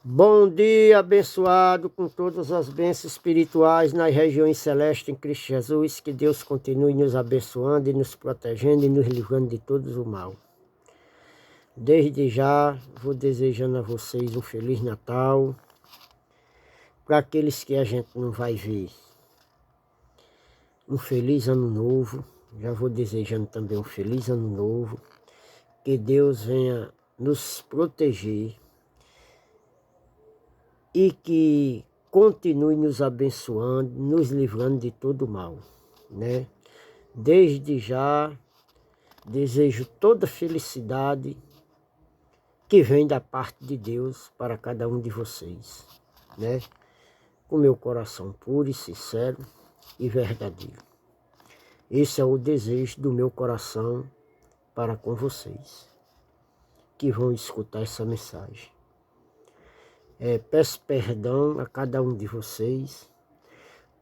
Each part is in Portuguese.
Bom dia, abençoado com todas as bênçãos espirituais nas regiões celestes em Cristo Jesus. Que Deus continue nos abençoando e nos protegendo e nos livrando de todo o mal. Desde já, vou desejando a vocês um Feliz Natal. Para aqueles que a gente não vai ver, um Feliz Ano Novo. Já vou desejando também um Feliz Ano Novo. Que Deus venha nos proteger e que continue nos abençoando, nos livrando de todo mal, né? Desde já, desejo toda felicidade que vem da parte de Deus para cada um de vocês, né? Com meu coração puro e sincero e verdadeiro. Esse é o desejo do meu coração para com vocês, que vão escutar essa mensagem. Peço perdão a cada um de vocês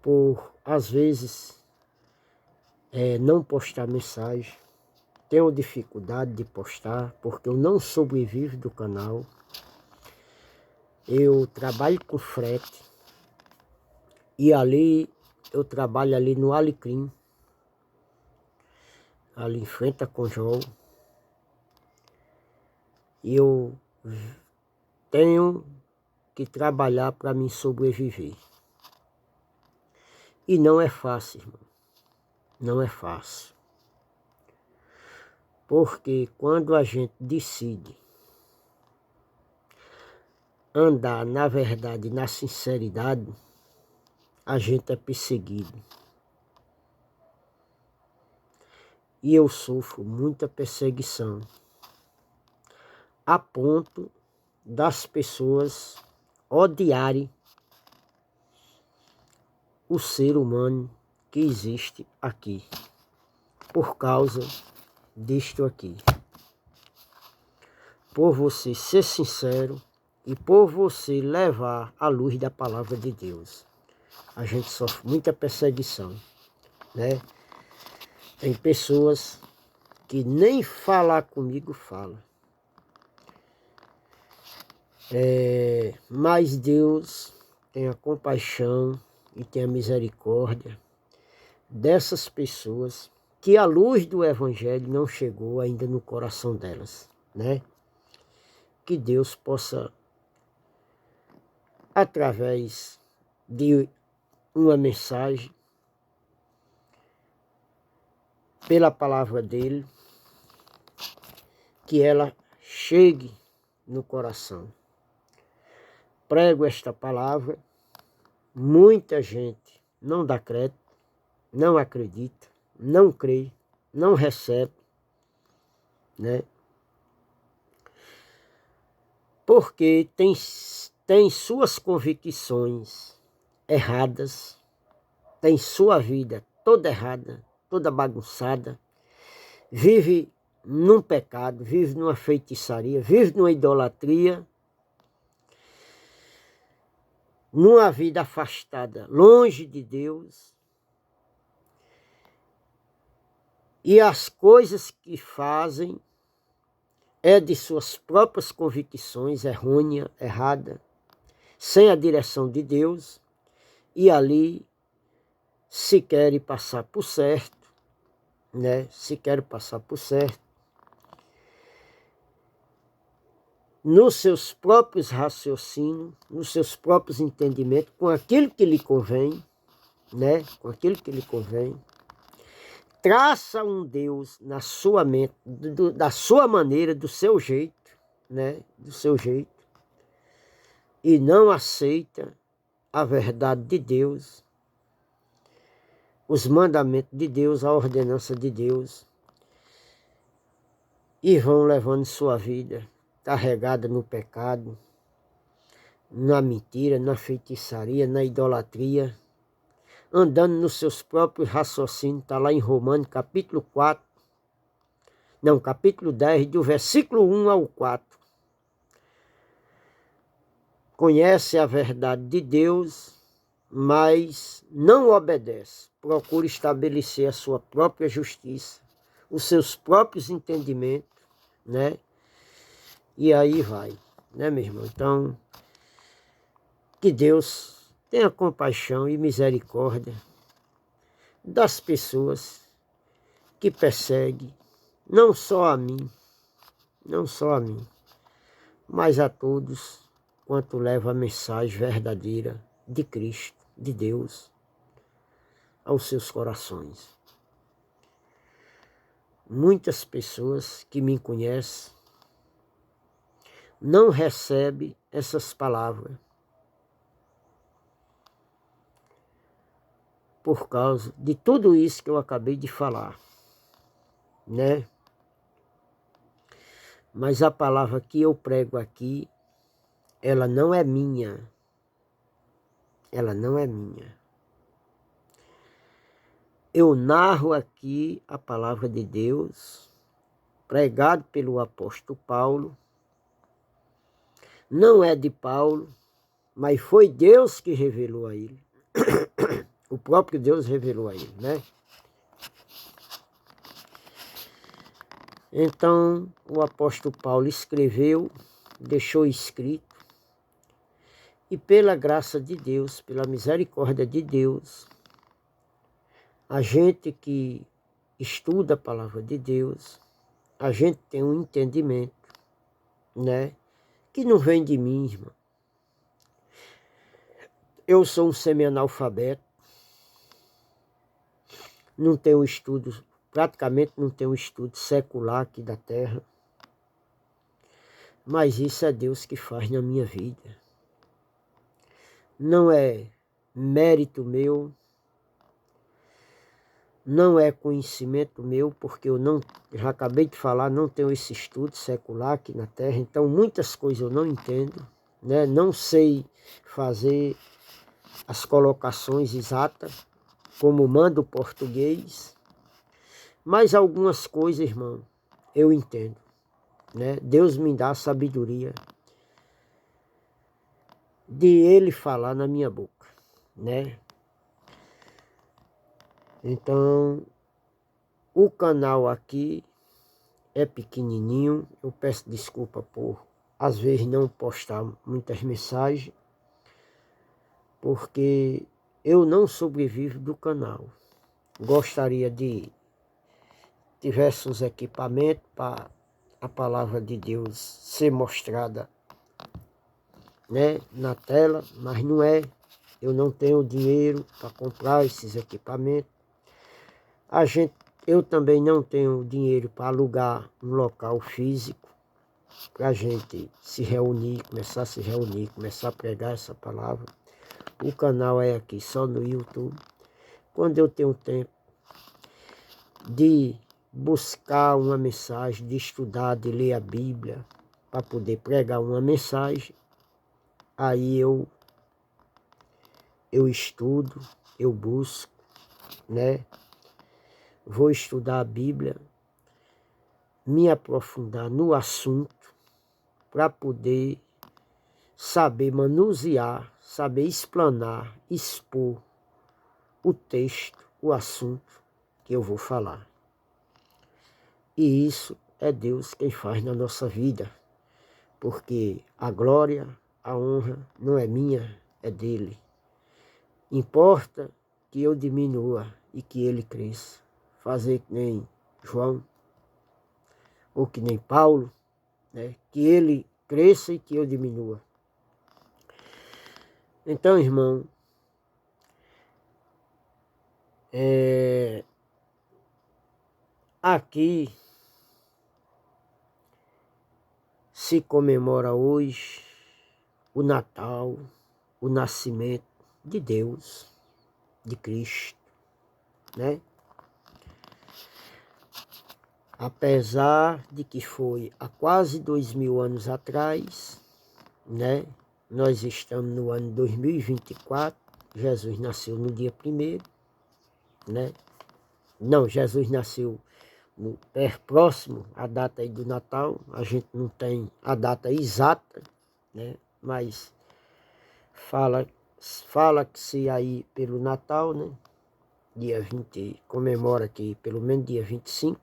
por, às vezes, não postar mensagem. Tenho dificuldade de postar porque eu não sobrevivo do canal. Eu trabalho com frete e ali eu trabalho ali no Alecrim, ali em frente a Conjol. E eu tenho que trabalhar para me sobreviver. E não é fácil, irmão. Não é fácil. Porque quando a gente decide andar na verdade, na sinceridade, a gente é perseguido. E eu sofro muita perseguição, a ponto das pessoas odiarem o ser humano que existe aqui, por causa disto aqui. Por você ser sincero e por você levar a luz da palavra de Deus. A gente sofre muita perseguição, né? Tem pessoas que nem falar comigo falam. Mas Deus tem a compaixão e tem a misericórdia dessas pessoas que a luz do Evangelho não chegou ainda no coração delas, né? Que Deus possa, através de uma mensagem, pela palavra dele, que ela chegue no coração. Prego esta palavra, muita gente não dá crédito, não acredita, não crê, não recebe, né? Porque tem suas convicções erradas, tem sua vida toda errada, toda bagunçada, vive num pecado, vive numa feitiçaria, vive numa idolatria, numa vida afastada, longe de Deus. E as coisas que fazem é de suas próprias convicções errônea, errada, sem a direção de Deus, e ali se querem passar por certo, né? Se querem passar por certo, nos seus próprios raciocínios, nos seus próprios entendimentos, com aquilo que lhe convém, né? Com aquilo que lhe convém. Traça um Deus na sua mente, da sua maneira, do seu jeito, né? Do seu jeito. E não aceita a verdade de Deus, os mandamentos de Deus, a ordenança de Deus. E vão levando sua vida carregada no pecado, na mentira, na feitiçaria, na idolatria, andando nos seus próprios raciocínios. Está lá em Romanos, capítulo 4, não, capítulo 10, do versículo 1 ao 4. Conhece a verdade de Deus, mas não obedece. Procura estabelecer a sua própria justiça, os seus próprios entendimentos, né? E aí vai, né, meu irmão? Então, Que Deus tenha compaixão e misericórdia das pessoas que perseguem, não só a mim, mas a todos quanto leva a mensagem verdadeira de Cristo, de Deus, aos seus corações. Muitas pessoas que me conhecem não recebem essas palavras por causa de tudo isso que eu acabei de falar, né? Mas a palavra que eu prego aqui, ela não é minha. Ela não é minha. Eu narro aqui a palavra de Deus, pregado pelo apóstolo Paulo. Não é de Paulo, mas foi Deus que revelou a ele. O próprio Deus revelou a ele, né? Então, o apóstolo Paulo escreveu, deixou escrito, e pela graça de Deus, pela misericórdia de Deus, a gente que estuda a palavra de Deus, a gente tem um entendimento, né? Que não vem de mim, irmão. Eu sou um semi-analfabeto, não tenho estudo, praticamente não tenho estudo secular aqui da terra, mas isso é Deus que faz na minha vida. Não é mérito meu, não é conhecimento meu, porque eu não, já acabei de falar, não tenho esse estudo secular aqui na terra, então muitas coisas eu não entendo, né? Não sei fazer as colocações exatas, como manda o português, mas algumas coisas, irmão, eu entendo, né? Deus me dá a sabedoria de Ele falar na minha boca, né? Então, o canal aqui é pequenininho, eu peço desculpa por, às vezes, não postar muitas mensagens, porque eu não sobrevivo do canal. Gostaria de tivesse uns equipamentos para a palavra de Deus ser mostrada, né, na tela, mas não é. Eu não tenho dinheiro para comprar esses equipamentos. Eu também não tenho dinheiro para alugar um local físico para a gente se reunir, começar a se reunir, começar a pregar essa palavra. O canal é aqui só no YouTube. Quando eu tenho tempo de buscar uma mensagem, de estudar, de ler a Bíblia, para poder pregar uma mensagem, aí eu estudo, eu busco, né? Vou estudar a Bíblia, me aprofundar no assunto, para poder saber manusear, saber explanar, expor o texto, o assunto que eu vou falar. E isso é Deus quem faz na nossa vida, porque a glória, a honra não é minha, é dele. Importa que eu diminua e que ele cresça. Fazer que nem João, ou que nem Paulo, né? Que ele cresça e que eu diminua. Então, irmão, aqui se comemora hoje o Natal, o nascimento de Deus, de Cristo, né? Apesar de que foi há quase 2000 anos atrás, né? Nós estamos no ano 2024, Jesus nasceu no dia 1º, né? Não, Jesus nasceu próximo à data aí do Natal, a gente não tem a data exata, né? Mas fala-se aí pelo Natal, né? Dia 20, comemora aqui pelo menos dia 25,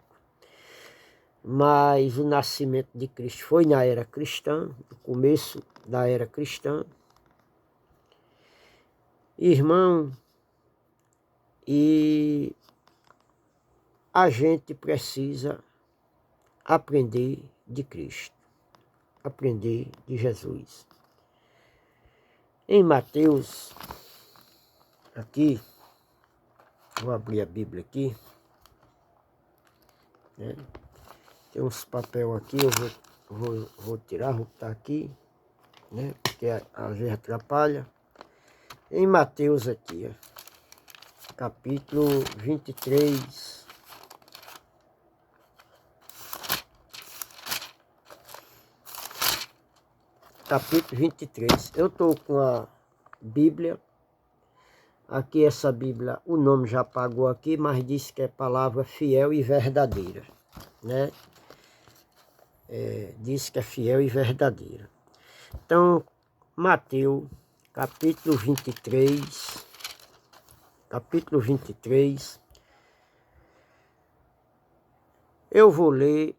mas o nascimento de Cristo foi na era cristã, no começo da era cristã, Irmão, e a gente precisa aprender de Cristo, aprender de Jesus. Em Mateus, aqui, vou abrir a Bíblia aqui, né? Tem uns papel aqui, eu vou tirar, vou botar aqui, né? Porque às vezes atrapalha. Em Mateus aqui, ó, capítulo 23. Capítulo 23. Eu estou com a Bíblia. Aqui essa Bíblia, o nome já apagou aqui, mas diz que é palavra fiel e verdadeira, né? Diz que é fiel e verdadeira. Então, Mateus, capítulo 23. Capítulo 23. Eu vou ler.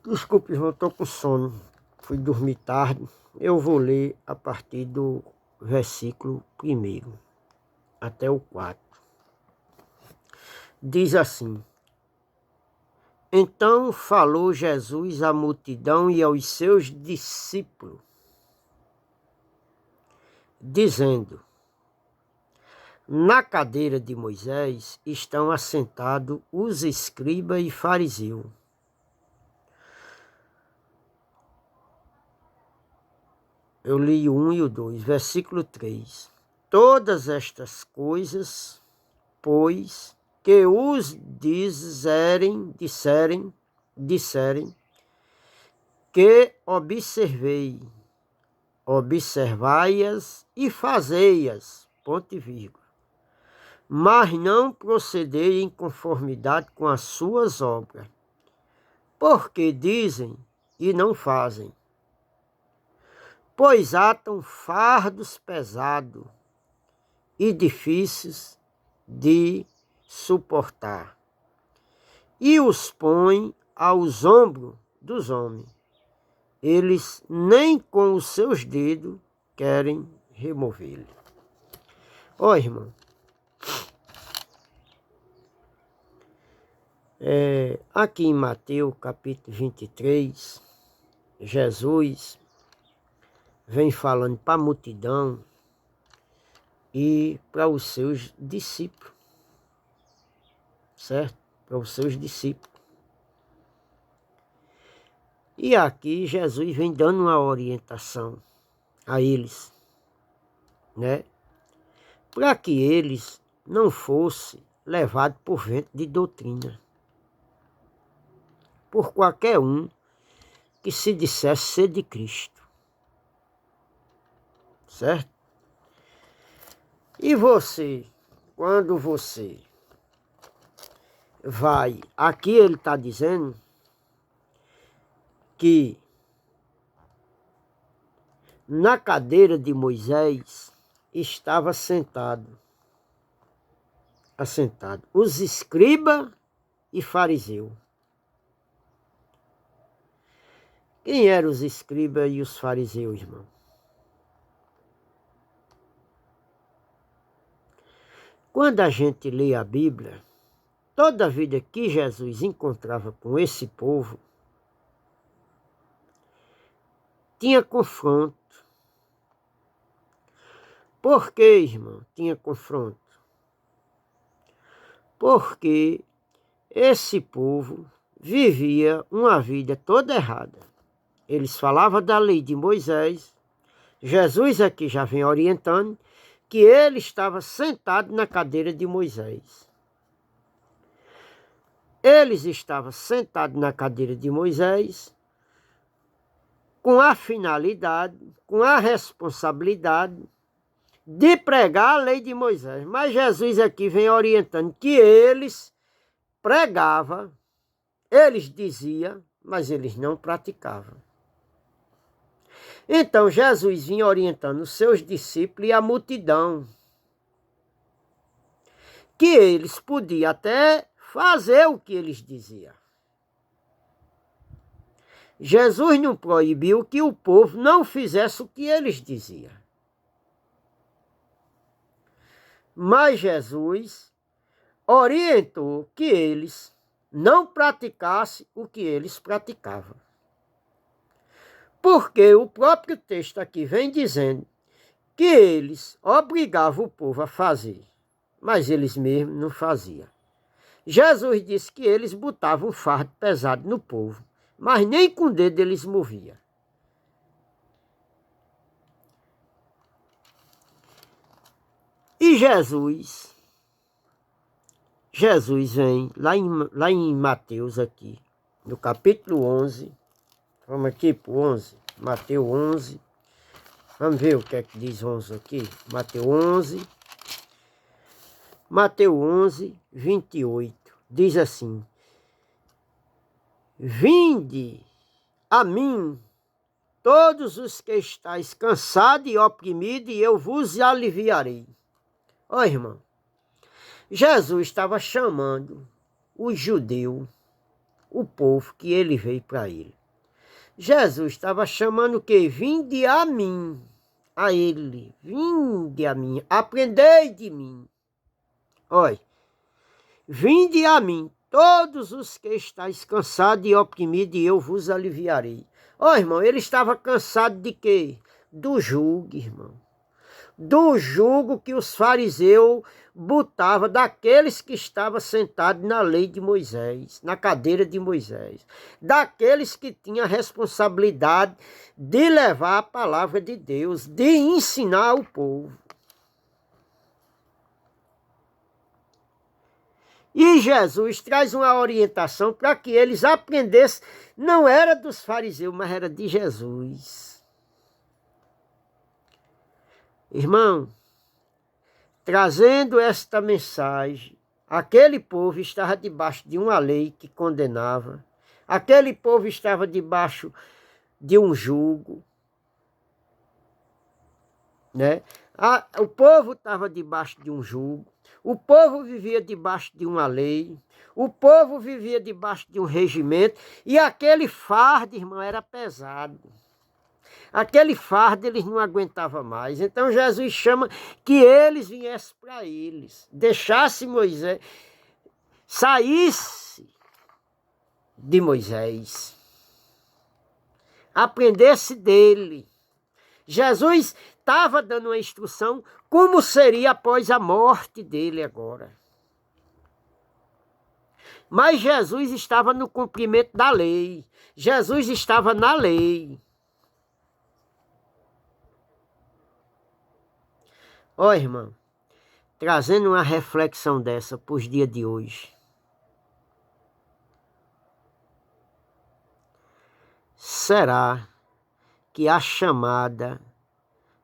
Desculpe, irmão, eu estou com sono. Fui dormir tarde. Eu vou ler a partir do versículo 1 até o 4. Diz assim: Então falou Jesus à multidão e aos seus discípulos, dizendo: Na cadeira de Moisés estão assentados os escribas e fariseus. Eu li o 1 e o 2, versículo 3. Todas estas coisas, pois, que os disserem, que observai-as e fazei-as, ponto e vírgula, mas não procedei em conformidade com as suas obras, porque dizem e não fazem. Pois atam fardos pesados e difíceis de suportar, e os põem aos ombros dos homens. Eles nem com os seus dedos querem removê-lo. Ó, irmão, aqui em Mateus capítulo 23, Jesus vem falando para a multidão e para os seus discípulos, certo? Para os seus discípulos. E aqui Jesus vem dando uma orientação a eles, né? Para que eles não fossem levados por vento de doutrina, por qualquer um que se dissesse ser de Cristo. Certo? E você, quando você vai, aqui ele está dizendo que na cadeira de Moisés estava assentado os escribas e fariseus. Quem eram os escribas e os fariseus, irmão? Quando a gente lê a Bíblia, toda vida que Jesus encontrava com esse povo, tinha confronto. Por que, irmão, tinha confronto? Porque esse povo vivia uma vida toda errada. Eles falavam da lei de Moisés. Jesus aqui já vem orientando que ele estava sentado na cadeira de Moisés. Eles estavam sentados na cadeira de Moisés com a finalidade, com a responsabilidade de pregar a lei de Moisés. Mas Jesus aqui vem orientando que eles pregavam, eles diziam, mas eles não praticavam. Então Jesus vinha orientando os seus discípulos e a multidão, que eles podiam até fazer o que eles diziam. Jesus não proibiu que o povo não fizesse o que eles diziam. Mas Jesus orientou que eles não praticassem o que eles praticavam. Porque o próprio texto aqui vem dizendo que eles obrigavam o povo a fazer, mas eles mesmos não faziam. Jesus disse que eles botavam um fardo pesado no povo, mas nem com o dedo eles moviam. E Jesus vem lá em Mateus aqui, no capítulo 11, vamos aqui para o 11, Mateus 11, vamos ver o que é que diz 11 aqui, Mateus 11, 28, diz assim: Vinde a mim, todos os que estáis cansados e oprimidos, e eu vos aliviarei. Ó, irmão, Jesus estava chamando o judeu, o povo que ele veio para ele. Jesus estava chamando o quê? Vinde a mim, a ele, vinde a mim, aprendei de mim. Olha, vinde a mim, todos os que estáis cansados e oprimidos, e eu vos aliviarei. Ó, irmão, ele estava cansado de quê? Do jugo, irmão. Do jugo que os fariseus botavam daqueles que estavam sentados na lei de Moisés, na cadeira de Moisés. Daqueles que tinham a responsabilidade de levar a palavra de Deus, de ensinar o povo. E Jesus traz uma orientação para que eles aprendessem, não era dos fariseus, mas era de Jesus. Irmão, trazendo esta mensagem, aquele povo estava debaixo de uma lei que condenava, aquele povo estava debaixo de um jugo, né? O povo estava debaixo de um jugo, o povo vivia debaixo de uma lei, o povo vivia debaixo de um regimento, e aquele fardo, irmão, era pesado. Aquele fardo eles não aguentavam mais. Então Jesus chama que eles viessem para eles, deixasse Moisés, saísse de Moisés, aprendesse dele. Jesus estava dando uma instrução como seria após a morte dele agora. Mas Jesus estava no cumprimento da lei. Jesus estava na lei. Ó, irmão, trazendo uma reflexão dessa para os dias de hoje. Será que a chamada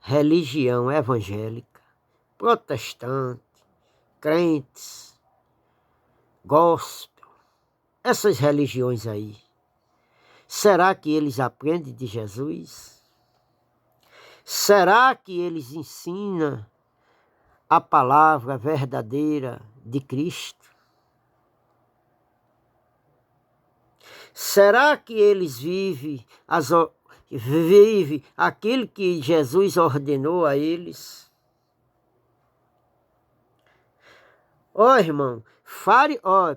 religião evangélica, protestante, crentes, gospel, essas religiões aí, será que eles aprendem de Jesus? Será que eles ensinam a palavra verdadeira de Cristo? Será que eles vivem aquilo que Jesus ordenou a eles? Ó, irmão,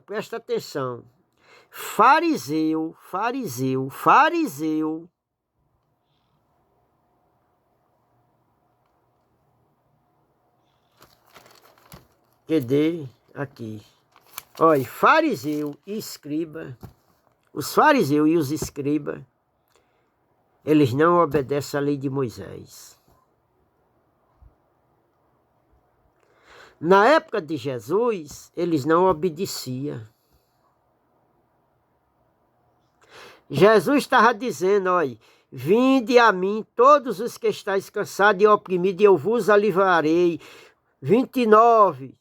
presta atenção. Fariseu. Cadê? Aqui. Olha, fariseu e escriba. Os fariseus e os escribas, eles não obedecem à lei de Moisés. Na época de Jesus, eles não obedeciam. Jesus estava dizendo, olha, vinde a mim todos os que estáis cansados e oprimidos, e eu vos aliviarei. 29,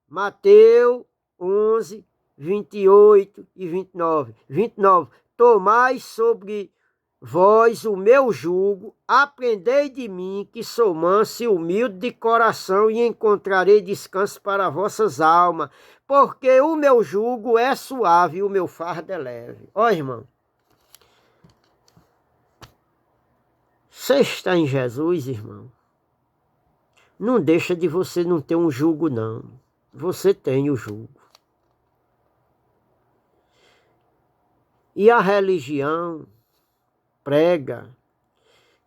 Mateus 11, 28 e 29. 29. Tomai sobre vós o meu jugo, aprendei de mim, que sou manso e humilde de coração, e encontrarei descanso para vossas almas, porque o meu jugo é suave e o meu fardo é leve. Ó, irmão, Você está em Jesus, irmão. Não deixa de você não ter um jugo, não. Você tem o jugo. E a religião prega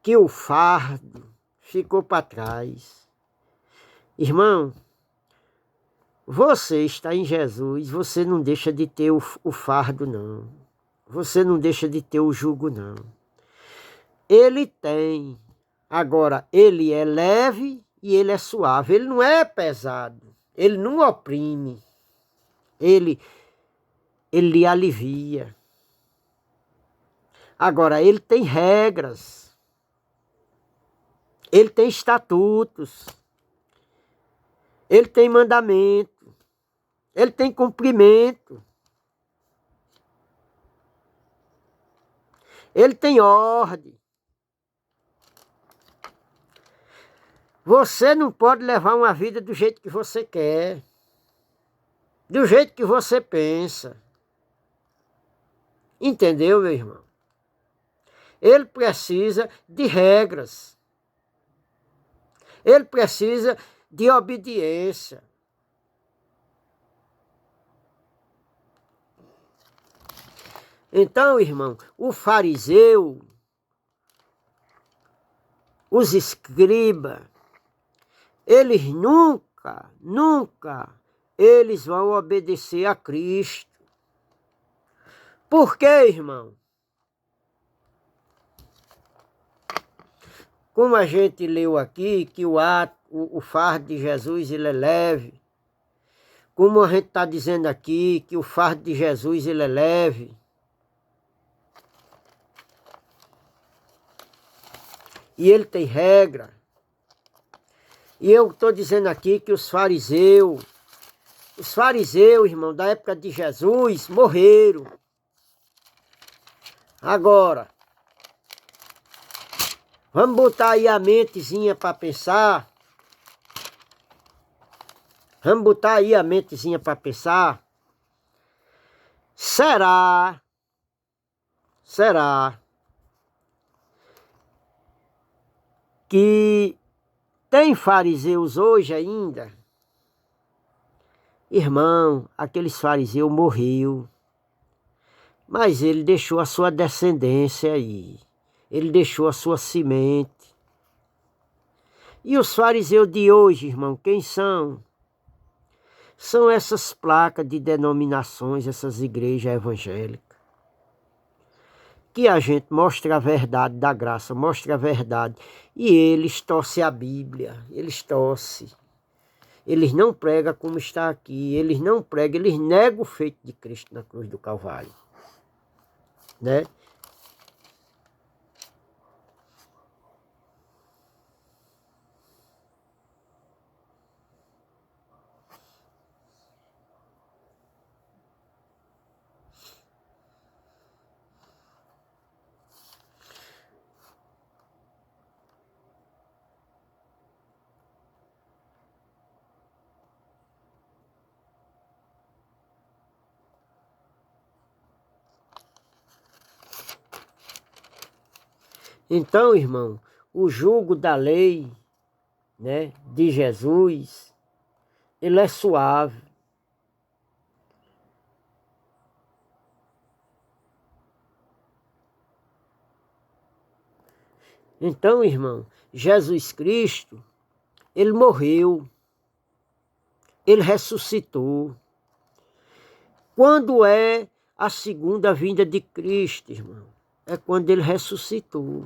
que o fardo ficou para trás. Irmão, você está em Jesus, você não deixa de ter o fardo, não. Você não deixa de ter o jugo, não. Ele tem. Agora, ele é leve e ele é suave. Ele não é pesado. Ele não oprime. Ele lhe alivia. Agora, ele tem regras. Ele tem estatutos. Ele tem mandamento. Ele tem cumprimento. Ele tem ordem. Você não pode levar uma vida do jeito que você quer. Do jeito que você pensa. Entendeu, meu irmão? Ele precisa de regras. Ele precisa de obediência. Então, irmão, o fariseu, os escribas, eles nunca eles vão obedecer a Cristo. Por quê, irmão? Como a gente leu aqui, que o fardo de Jesus ele é leve. Como a gente está dizendo aqui, que o fardo de Jesus ele é leve. E ele tem regra. E eu estou dizendo aqui que os fariseus, irmão, da época de Jesus, morreram. Agora, vamos botar aí a mentezinha para pensar. Vamos botar aí a mentezinha para pensar. Será que tem fariseus hoje ainda? Irmão, aqueles fariseus morreu. Mas ele deixou a sua descendência aí. Ele deixou a sua semente. E os fariseus de hoje, irmão, quem são? São essas placas de denominações, essas igrejas evangélicas. Que a gente mostra a verdade da graça, mostra a verdade. E eles torcem a Bíblia, eles torcem. Eles não pregam como está aqui, eles não pregam, eles negam o feito de Cristo na cruz do Calvário. Né? Então, irmão, o jugo da lei, né, de Jesus, ele é suave. Então, irmão, Jesus Cristo, ele morreu, ele ressuscitou. Quando é a segunda vinda de Cristo, irmão? É quando ele ressuscitou.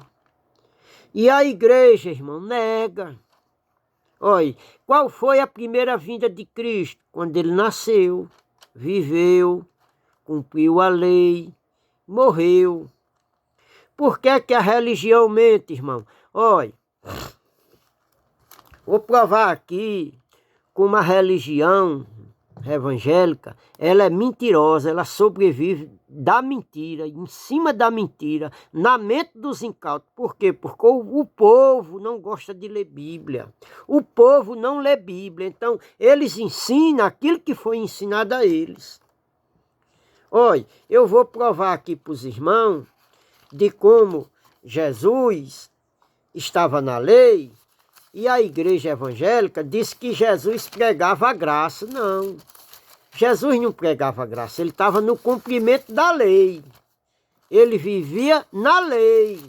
E a igreja, irmão, nega. Olha, qual foi a primeira vinda de Cristo? Quando ele nasceu, viveu, cumpriu a lei, morreu. Por que que a religião mente, irmão? Olha, vou provar aqui como a religião evangélica, ela é mentirosa, ela sobrevive da mentira, em cima da mentira, na mente dos incautos. Por quê? Porque o povo não gosta de ler Bíblia. O povo não lê Bíblia, então eles ensinam aquilo que foi ensinado a eles. Olha, eu vou provar aqui para os irmãos de como Jesus, estava na lei, e a igreja evangélica disse que Jesus pregava a graça. Não, Jesus não pregava a graça, ele estava no cumprimento da lei. Ele vivia na lei,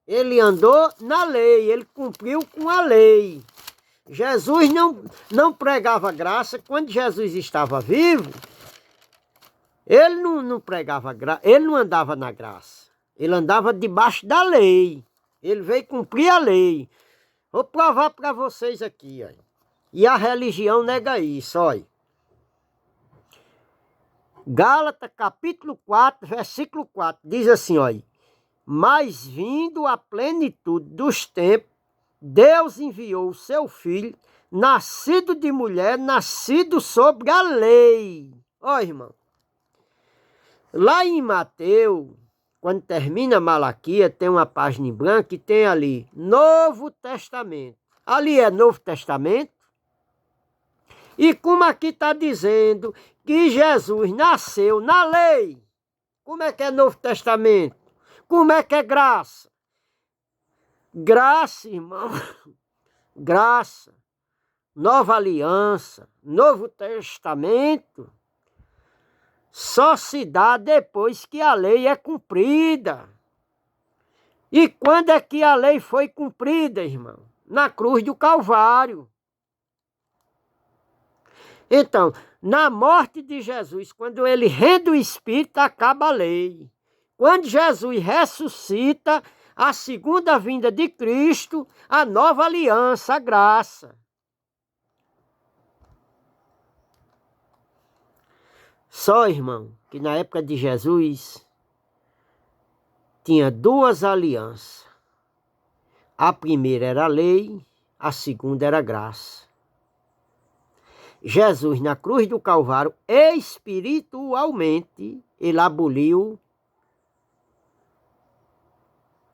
ele andou na lei, ele cumpriu com a lei. Jesus não pregava graça. Quando Jesus estava vivo, ele não pregava graça, ele não andava na graça. Ele andava debaixo da lei. Ele veio cumprir a lei. Vou provar para vocês aqui, ó. E a religião nega isso, olha. Gálatas capítulo 4, versículo 4, diz assim, olha. Mas vindo a plenitude dos tempos, Deus enviou o seu filho, nascido de mulher, nascido sobre a lei. Ó, irmão. Lá em Mateus, quando termina Malaquias, tem uma página em branco e tem ali Novo Testamento. Ali é Novo Testamento. E como aqui está dizendo que Jesus nasceu na lei, como é que é Novo Testamento? Como é que é graça? Graça, irmão, graça, nova aliança, Novo Testamento, só se dá depois que a lei é cumprida. E quando é que a lei foi cumprida, irmão? Na cruz do Calvário. Então, na morte de Jesus, quando ele rende o Espírito, acaba a lei. Quando Jesus ressuscita, a segunda vinda de Cristo, a nova aliança, a graça. Só, irmão, que na época de Jesus, tinha duas alianças. A primeira era a lei, a segunda era a graça. Jesus, na cruz do Calvário, espiritualmente, ele aboliu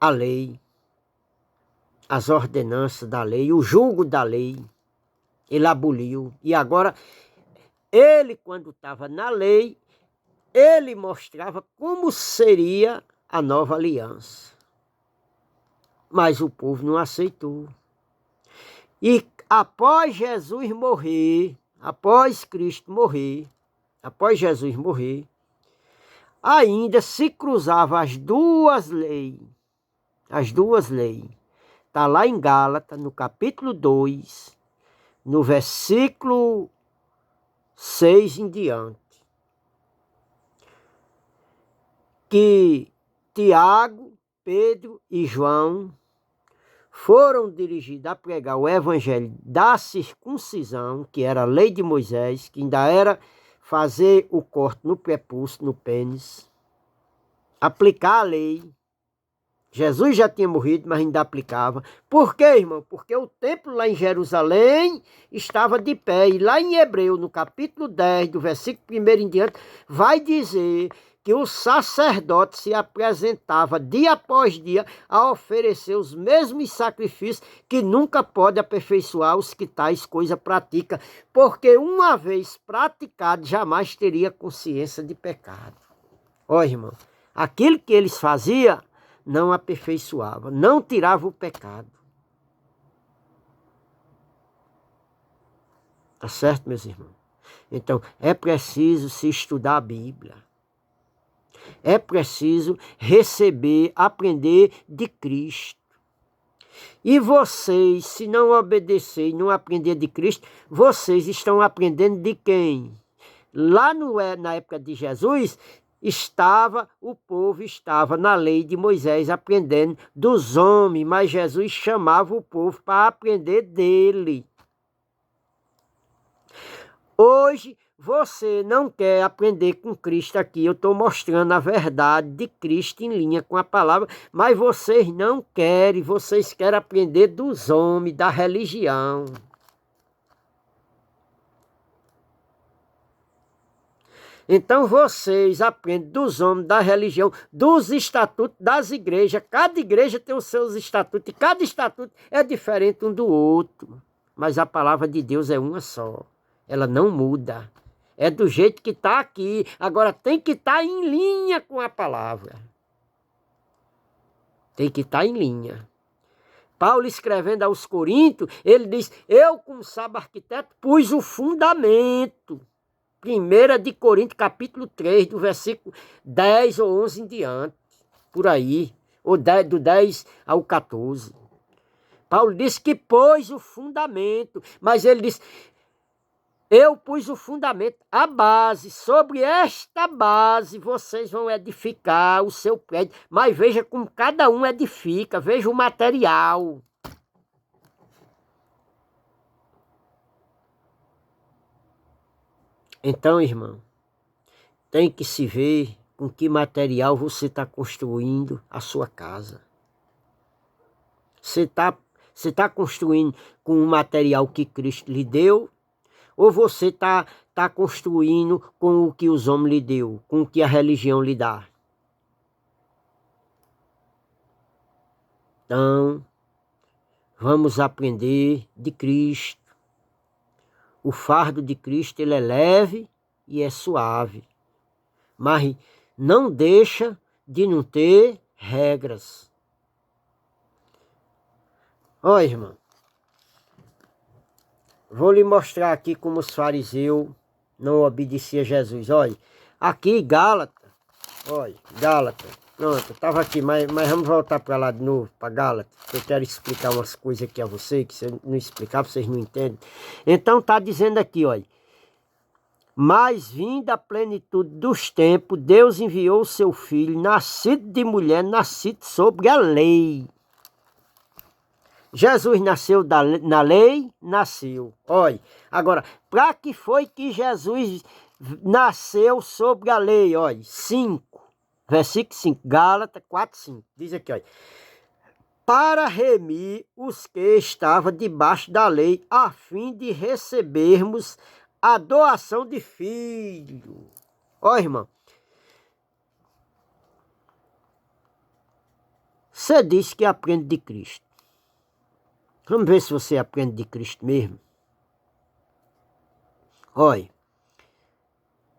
a lei, as ordenanças da lei, o jugo da lei, ele aboliu. E agora, ele, quando estava na lei, ele mostrava como seria a nova aliança. Mas o povo não aceitou. E após Jesus morrer, após Cristo morrer, após Jesus morrer, ainda se cruzava as duas leis. As duas leis. Está lá em Gálatas, no capítulo 2, no versículo 6 em diante. Que Tiago, Pedro e João foram dirigidos a pregar o evangelho da circuncisão, que era a lei de Moisés, que ainda era fazer o corte no prepúcio, no pênis, aplicar a lei. Jesus já tinha morrido, mas ainda aplicava. Por quê, irmão? Porque o templo lá em Jerusalém estava de pé. E lá em Hebreu, no capítulo 10, do versículo 1 em diante, vai dizer que o sacerdote se apresentava dia após dia a oferecer os mesmos sacrifícios, que nunca pode aperfeiçoar os que tais coisas praticam, porque uma vez praticado jamais teria consciência de pecado. Ó, irmão, aquilo que eles faziam não aperfeiçoava, não tirava o pecado. Tá certo, meus irmãos? Então, é preciso se estudar a Bíblia. É preciso receber, aprender de Cristo. E vocês, se não obedecer e não aprender de Cristo, vocês estão aprendendo de quem? Lá na época de Jesus, o povo estava na lei de Moisés aprendendo dos homens, mas Jesus chamava o povo para aprender dele. Hoje, você não quer aprender com Cristo aqui. Eu estou mostrando a verdade de Cristo em linha com a palavra, mas vocês não querem, vocês querem aprender dos homens, da religião. Então vocês aprendem dos homens, da religião, dos estatutos das igrejas. Cada igreja tem os seus estatutos, e cada estatuto é diferente um do outro. Mas a palavra de Deus é uma só. Ela não muda. É do jeito que está aqui. Agora tem que estar em linha com a palavra. Tem que estar em linha. Paulo escrevendo aos Coríntios, ele diz, eu como sábio arquiteto pus o fundamento. 1 de Coríntios capítulo 3, do versículo 10 ou 11 em diante, por aí, ou do 10 ao 14. Paulo disse que pôs o fundamento, mas ele disse, eu pus o fundamento, a base, sobre esta base vocês vão edificar o seu prédio, mas veja como cada um edifica, veja o material. Então, irmão, tem que se ver com que material você está construindo a sua casa. Você tá construindo com o material que Cristo lhe deu, ou você tá construindo com o que os homens lhe deu, com o que a religião lhe dá? Então, vamos aprender de Cristo. O fardo de Cristo ele é leve e é suave, mas não deixa de não ter regras. Olha, irmão, vou lhe mostrar aqui como os fariseus não obedeciam a Jesus. Olha, aqui Gálatas, olha, Gálatas, pronto, estava aqui, mas vamos voltar para lá de novo, para Gálatas, que eu quero explicar umas coisas aqui a você, que se eu não explicar, vocês não entendem. Então está dizendo aqui, olha, mas vinda a plenitude dos tempos, Deus enviou o seu filho, nascido de mulher, nascido sobre a lei. Jesus nasceu na lei? Nasceu. Olha, agora, para que foi que Jesus nasceu sobre a lei? Olha, 5, versículo 5, Gálatas 4, 5. Diz aqui, olha. Para remir os que estavam debaixo da lei, a fim de recebermos a doação de filho. Olha, irmão. Você disse que aprende de Cristo. Vamos ver se você aprende de Cristo mesmo. Olha,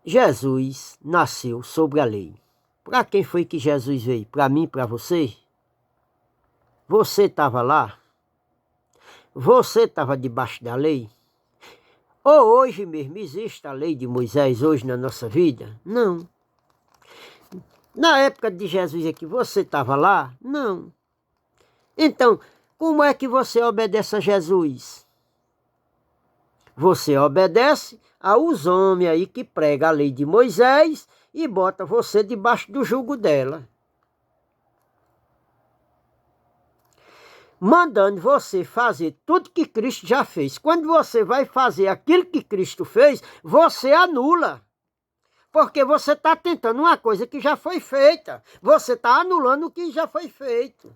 Jesus nasceu sobre a lei. Para quem foi que Jesus veio? Para mim, para você? Você estava lá? Você estava debaixo da lei? Ou hoje mesmo existe a lei de Moisés hoje na nossa vida? Não. Na época de Jesus aqui, você estava lá? Não. Então, como é que você obedece a Jesus? Você obedece aos homens aí que pregam a lei de Moisés e bota você debaixo do jugo dela. Mandando você fazer tudo que Cristo já fez. Quando você vai fazer aquilo que Cristo fez, você anula. Porque você está tentando uma coisa que já foi feita. Você está anulando o que já foi feito.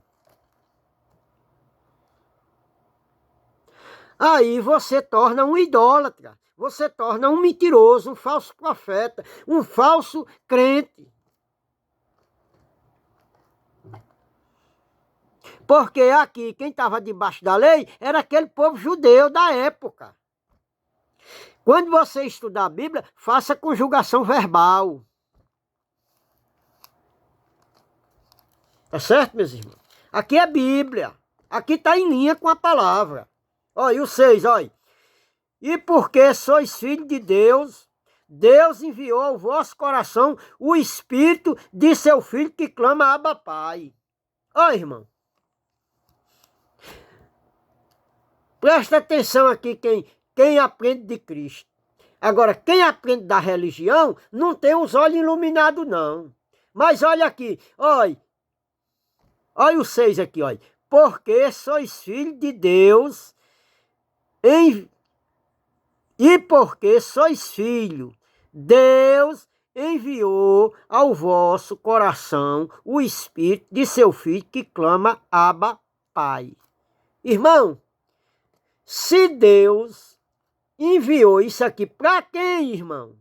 Aí você torna um idólatra, você torna um mentiroso, um falso profeta, um falso crente. Porque aqui quem estava debaixo da lei era aquele povo judeu da época. Quando você estudar a Bíblia, faça conjugação verbal. Tá certo, meus irmãos? Aqui é Bíblia. Aqui está em linha com a palavra. Olha, e o 6, olha. E porque sois filhos de Deus, Deus enviou ao vosso coração o Espírito de seu Filho que clama Abba Pai. Olha, irmão. Presta atenção aqui quem aprende de Cristo. Agora, quem aprende da religião não tem os olhos iluminados, não. Mas olha aqui, olha. Olha o 6 aqui, olha. Porque sois filhos de Deus, e porque sois filhos, Deus enviou ao vosso coração o Espírito de seu Filho que clama Abba Pai. Irmão, se Deus enviou isso aqui para quem, irmão?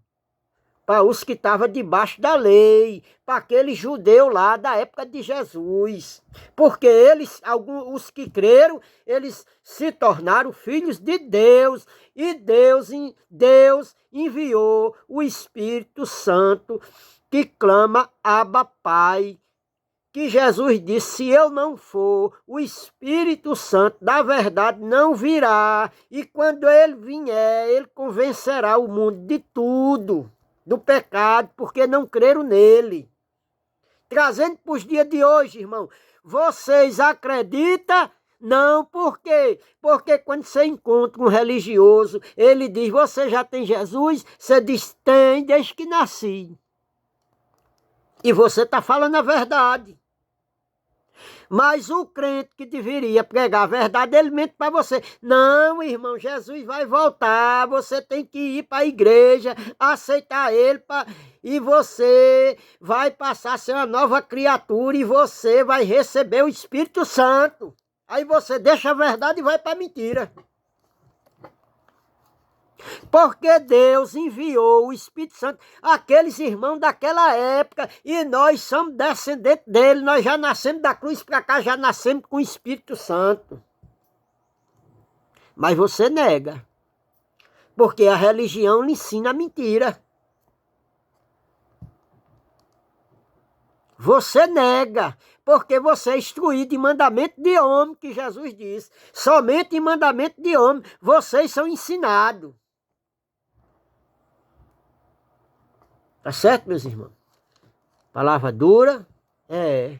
Para os que estavam debaixo da lei, para aqueles judeus lá da época de Jesus. Porque eles, os que creram, eles se tornaram filhos de Deus. E Deus enviou o Espírito Santo que clama Abba Pai. que Jesus disse, se eu não for, o Espírito Santo da verdade não virá. E quando ele vier, ele convencerá o mundo de tudo, do pecado, porque não creram nele. Trazendo para os dias de hoje, irmão, vocês acreditam? Não, por quê? Porque quando você encontra um religioso, ele diz, você já tem Jesus? Você diz, tem, desde que nasci. E você está falando a verdade. Mas o crente que deveria pregar a verdade, ele mente para você. Não, irmão, Jesus vai voltar, você tem que ir para a igreja, aceitar ele, e você vai passar a ser uma nova criatura e você vai receber o Espírito Santo. Aí você deixa a verdade e vai para a mentira. Porque Deus enviou o Espírito Santo àqueles irmãos daquela época e nós somos descendentes dele, nós já nascemos da cruz para cá, já nascemos com o Espírito Santo. Mas você nega, porque a religião lhe ensina a mentira. Você nega, porque você é instruído em mandamento de homem, que Jesus disse. Somente em mandamento de homem vocês são ensinados. Tá certo, meus irmãos? Palavra dura? É.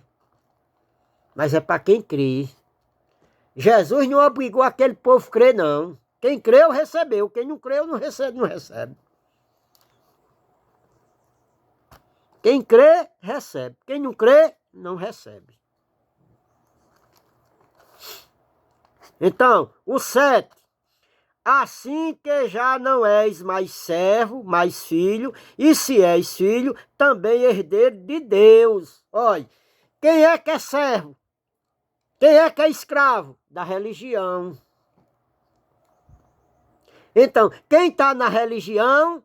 Mas é para quem crê. Jesus não obrigou aquele povo a crer, não. Quem creu, recebeu. Quem não creu, não recebe, não recebe. Quem crê, recebe. Quem não crê, não recebe. Então, o 7. Assim que já não és mais servo, mais filho, e se és filho, também herdeiro de Deus. Olha, quem é que é servo? Quem é que é escravo? Da religião. Então, quem está na religião,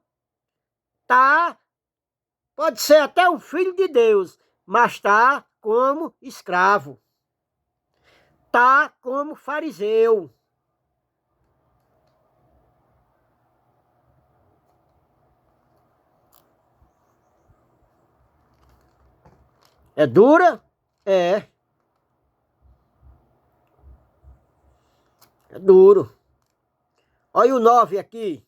pode ser até o filho de Deus, mas está como escravo. Está como fariseu. É dura? É. É duro. Olha o 9 aqui.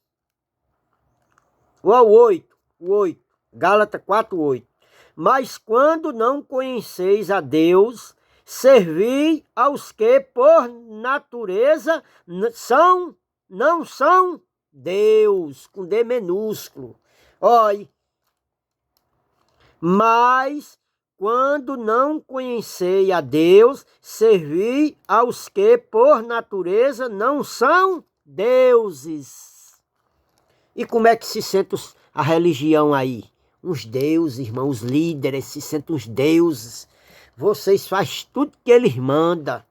O 8. O 8. Gálatas 4, 8. Mas quando não conheceis a Deus, servi aos que por natureza não são Deus, com D minúsculo. Olha. Mas quando não conhecei a Deus, servi aos que por natureza não são deuses. E como é que se sente a religião aí? Uns deuses, irmãos, os líderes se sentem uns deuses. Vocês fazem tudo que eles mandam.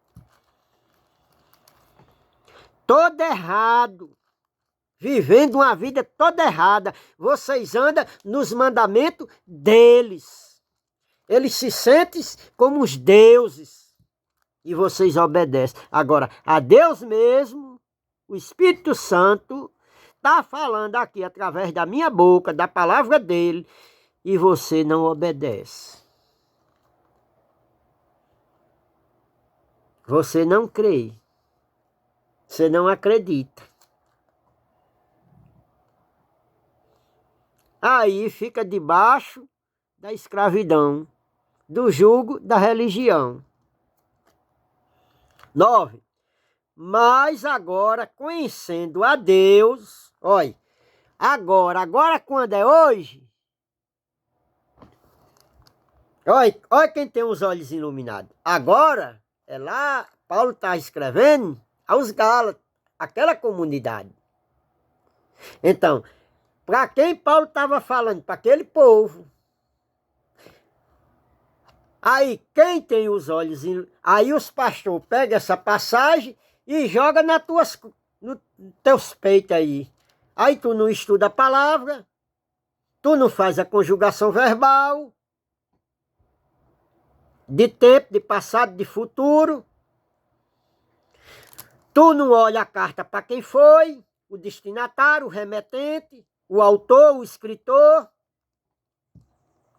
Todo errado. Vivendo uma vida toda errada. Vocês andam nos mandamentos deles. Eles se sentem como os deuses. E vocês obedecem. Agora, a Deus mesmo, o Espírito Santo, está falando aqui através da minha boca, da palavra dele, e você não obedece. Você não crê. Você não acredita. Aí fica debaixo da escravidão, do jugo da religião. 9. Mas agora, conhecendo a Deus, olha, agora quando é hoje, olha quem tem os olhos iluminados. Agora, é lá, Paulo está escrevendo aos Gálatas, aquela comunidade. Então, para quem Paulo estava falando? Para aquele povo. Aí, quem tem os olhos... Aí os pastores pegam essa passagem e jogam nos teus peitos aí. Aí tu não estuda a palavra, tu não faz a conjugação verbal, de tempo, de passado, de futuro. Tu não olha a carta para quem foi, o destinatário, o remetente, o autor, o escritor.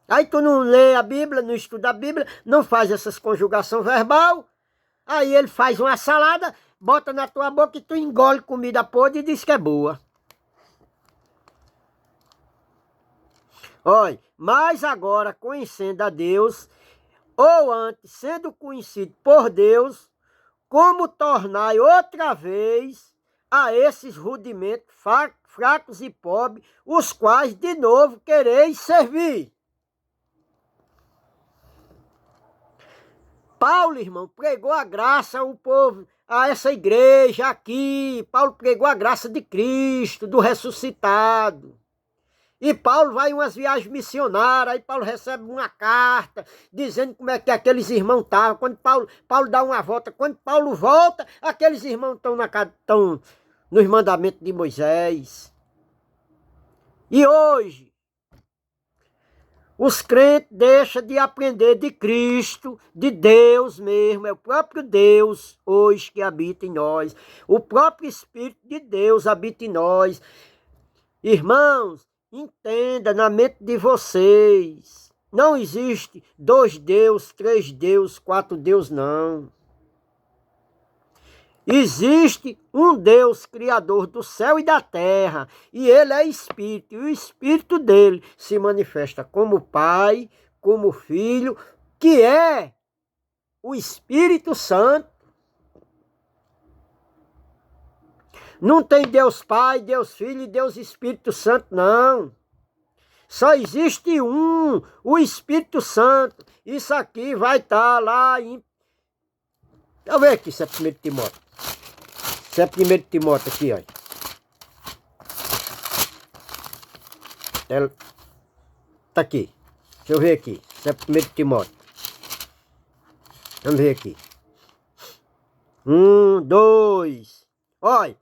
Aí tu não lê a Bíblia, não estuda a Bíblia, não faz essas conjugação verbal. Aí ele faz uma salada, bota na tua boca e tu engole comida podre e diz que é boa. Olha, mas agora conhecendo a Deus, ou antes sendo conhecido por Deus, como tornai outra vez a esses rudimentos fracos e pobres, os quais de novo quereis servir. Paulo, irmão, pregou a graça ao povo, a essa igreja aqui. Paulo pregou a graça de Cristo, do ressuscitado. E Paulo vai em umas viagens missionárias, aí Paulo recebe uma carta dizendo como é que aqueles irmãos estavam. Quando Paulo dá uma volta, quando Paulo volta, aqueles irmãos estão nos mandamentos de Moisés. E hoje, os crentes deixam de aprender de Cristo, de Deus mesmo, é o próprio Deus hoje que habita em nós. O próprio Espírito de Deus habita em nós. Irmãos, entenda na mente de vocês, não existe 2 deuses, 3 deuses, 4 deuses, não. Existe um Deus criador do céu e da terra, e ele é Espírito, e o Espírito dele se manifesta como Pai, como Filho, que é o Espírito Santo. Não tem Deus Pai, Deus Filho e Deus Espírito Santo, não. Só existe um, o Espírito Santo. Isso aqui vai estar lá em... Deixa eu ver aqui se é 1 Timóteo. Se é 1 Timóteo aqui, olha. Tá aqui. Deixa eu ver aqui. Se é 1 Timóteo. Vamos ver aqui. 1, 2. Olha.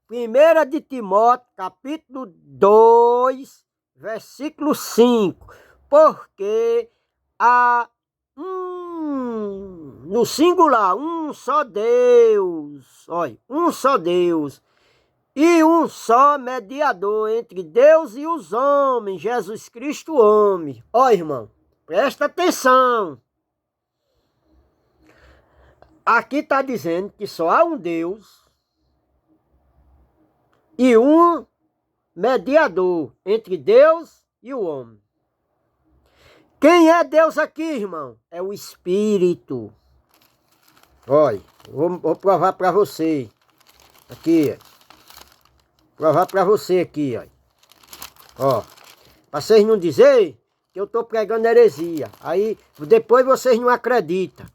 1 de Timóteo, capítulo 2, versículo 5. Porque há no singular, um só Deus. Olha, um só Deus. E um só mediador entre Deus e os homens, Jesus Cristo, homem. Olha, irmão, presta atenção. Aqui está dizendo que só há um Deus e um mediador entre Deus e o homem. Quem é Deus aqui, irmão? É o Espírito. Olha, vou provar para você. Aqui, ó. Provar para você aqui, ó. Para vocês não dizerem que eu estou pregando heresia. Aí depois vocês não acreditam.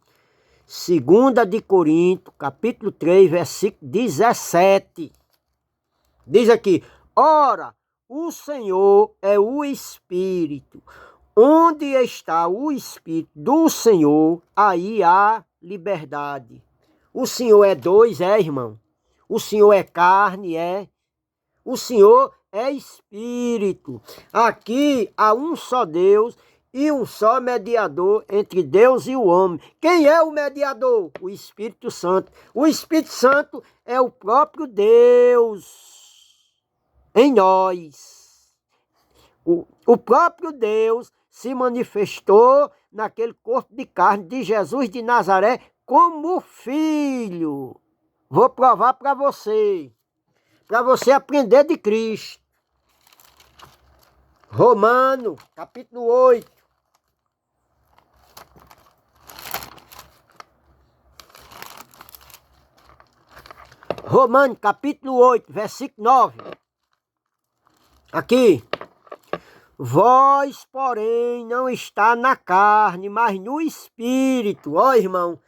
2 de Coríntios, capítulo 3, versículo 17. Diz aqui: ora, o Senhor é o Espírito. Onde está o Espírito do Senhor, aí há liberdade. O Senhor é 2, irmão. O Senhor é carne, O Senhor é Espírito. Aqui há um só Deus e um só mediador entre Deus e o homem. Quem é o mediador? O Espírito Santo. O Espírito Santo é o próprio Deus em nós. O próprio Deus se manifestou naquele corpo de carne de Jesus de Nazaré como filho. Vou provar para você aprender de Cristo. Romano, capítulo 8. Romano, capítulo 8, versículo 9. Aqui. Vós, porém, não está na carne, mas no Espírito. Ó, irmão,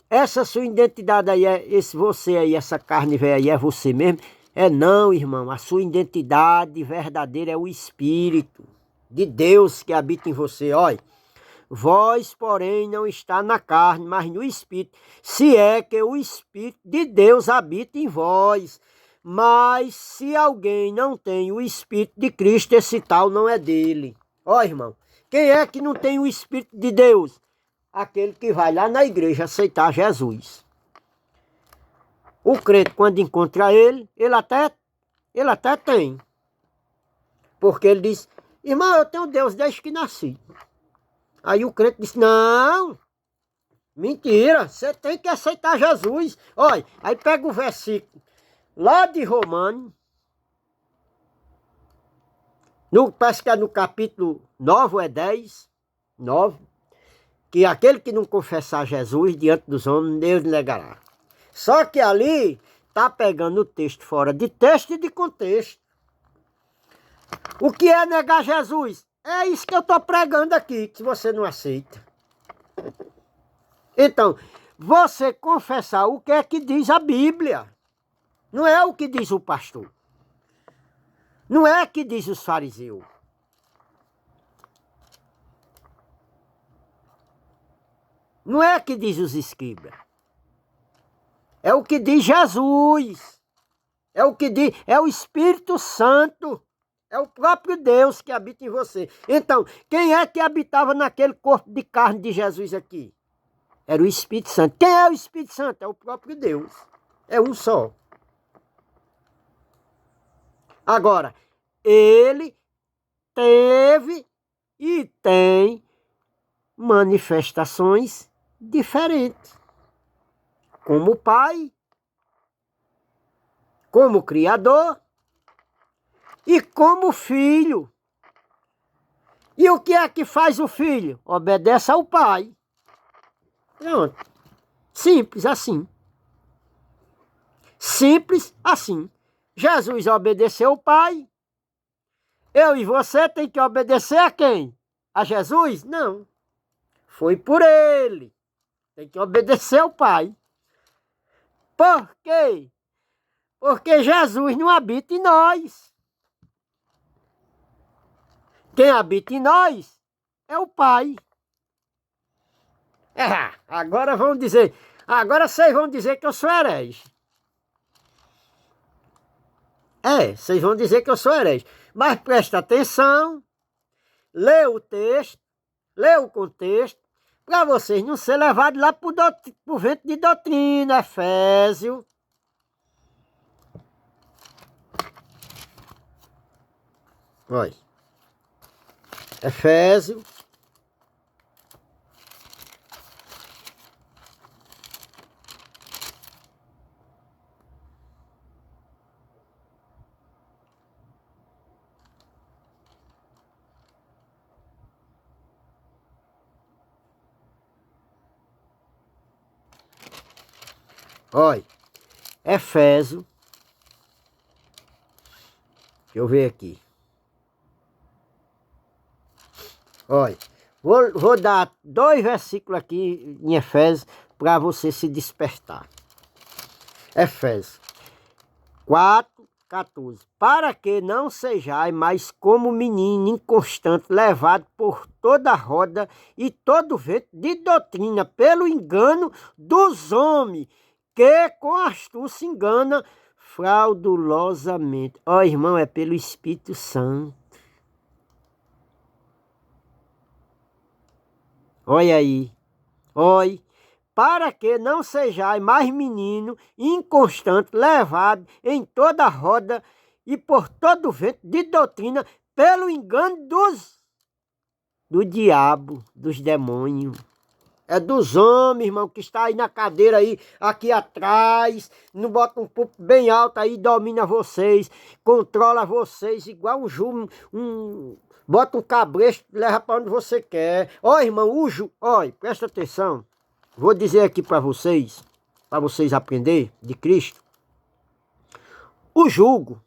essa sua identidade aí, esse você aí, essa carne velha aí, é você mesmo? É não, irmão. A sua identidade verdadeira é o Espírito de Deus que habita em você. Olha, vós, porém, não está na carne, mas no Espírito, se é que o Espírito de Deus habita em vós. Mas se alguém não tem o Espírito de Cristo, esse tal não é dele. Ó, irmão, quem é que não tem o Espírito de Deus? Aquele que vai lá na igreja aceitar Jesus. O crente, quando encontra ele até tem. Porque ele diz, Irmão, eu tenho Deus desde que nasci. Aí o crente disse, não, mentira, você tem que aceitar Jesus. Olha, aí pega o versículo lá de Romanos, parece que é no capítulo 9 ou é 10, 9, que aquele que não confessar Jesus diante dos homens, Deus negará. Só que ali está pegando o texto fora de texto e de contexto. O que é negar Jesus? É isso que eu estou pregando aqui, que você não aceita. Então, você confessar o que é que diz a Bíblia. Não é o que diz o pastor. Não é o que diz os fariseus. Não é o que diz os escribas. É o que diz Jesus. É o que diz, é o Espírito Santo. É o próprio Deus que habita em você. Então, quem é que habitava naquele corpo de carne de Jesus aqui? Era o Espírito Santo. Quem é o Espírito Santo? É o próprio Deus. É um só. Agora, ele teve e tem manifestações diferentes. Como Pai, como Criador e como Filho. E o que é que faz o Filho? Obedece ao Pai. Pronto. Simples assim. Simples assim. Jesus obedeceu ao Pai. Eu e você tem que obedecer a quem? A Jesus? Não. Foi por ele. Tem que obedecer ao Pai. Por quê? Porque Jesus não habita em nós. Quem habita em nós é o Pai. Agora vão dizer, agora vocês vão dizer que eu sou herege. Vocês vão dizer que eu sou herege. Mas presta atenção, lê o texto, lê o contexto, para vocês não ser levados lá pro vento de doutrina, Efésio. Olha. Efésio. Olha, Efésio. Deixa eu ver aqui. Olha, vou dar 2 versículos aqui em Efésios para você se despertar. Efésios 4:14. Para que não sejais mais como menino inconstante, levado por toda roda e todo vento de doutrina, pelo engano dos homens, que com astúcia engana fraudulosamente. Ó, irmão, é pelo Espírito Santo. Olha aí, olha, para que não sejais mais menino, inconstante, levado em toda roda e por todo vento de doutrina, pelo engano do diabo, dos demônios. É dos homens, irmão, que está aí na cadeira aí, aqui atrás, não bota um púlpito bem alto aí, domina vocês, controla vocês, igual um jugo, bota um cabresto, leva para onde você quer. Ó, irmão, olha, presta atenção. Vou dizer aqui para vocês aprender de Cristo. O jugo,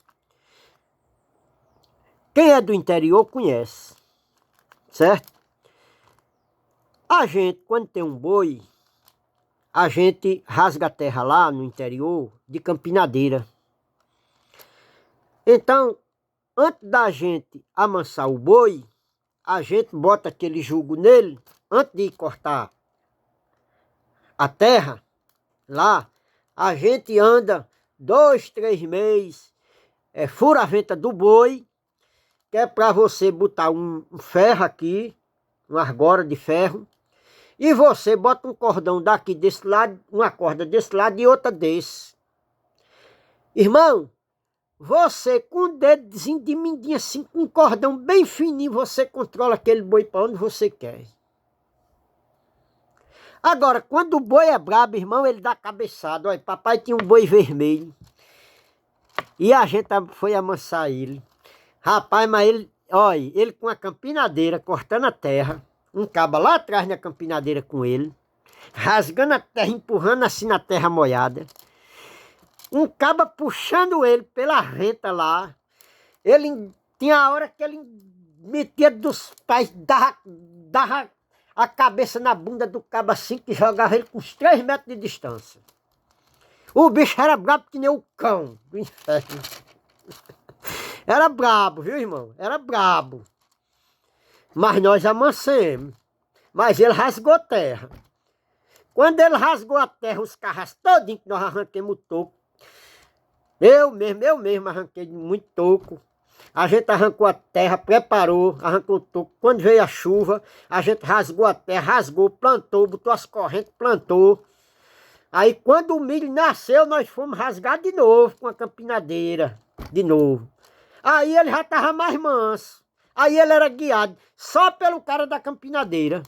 quem é do interior conhece, certo? A gente, quando tem um boi, a gente rasga a terra lá no interior de campinadeira. Então, antes da gente amansar o boi, a gente bota aquele jugo nele, antes de cortar a terra, lá, a gente anda 2, 3 meses, fura a venta do boi, que é para você botar um ferro aqui, uma argora de ferro, e você bota um cordão daqui desse lado, uma corda desse lado e outra desse. Irmão, você com um dedozinho de mindinho assim, com um cordão bem fininho, você controla aquele boi para onde você quer. Agora, quando o boi é brabo, irmão, ele dá cabeçada. Olha, papai tinha um boi vermelho. E a gente foi amansar ele. Rapaz, mas ele, olha, ele com a campinadeira, cortando a terra. Um cabo lá atrás na campinadeira com ele. Rasgando a terra, empurrando assim na terra molhada. Um cabo puxando ele pela reta lá. Ele tinha a hora que ele metia dos pés, dava a cabeça na bunda do cabo assim, que jogava ele com uns 3 metros de distância. O bicho era brabo que nem o cão do inferno. Era brabo, viu, irmão? Era brabo. Mas nós amancemos. Mas ele rasgou terra. Quando ele rasgou a terra, os carros todinhos que nós arranquemos o toco. Eu mesmo arranquei muito toco. A gente arrancou a terra, preparou, arrancou o toco. Quando veio a chuva, a gente rasgou a terra, rasgou, plantou, botou as correntes, plantou. Aí quando o milho nasceu, nós fomos rasgar de novo com a campinadeira, de novo. Aí ele já estava mais manso. Aí ele era guiado só pelo cara da campinadeira.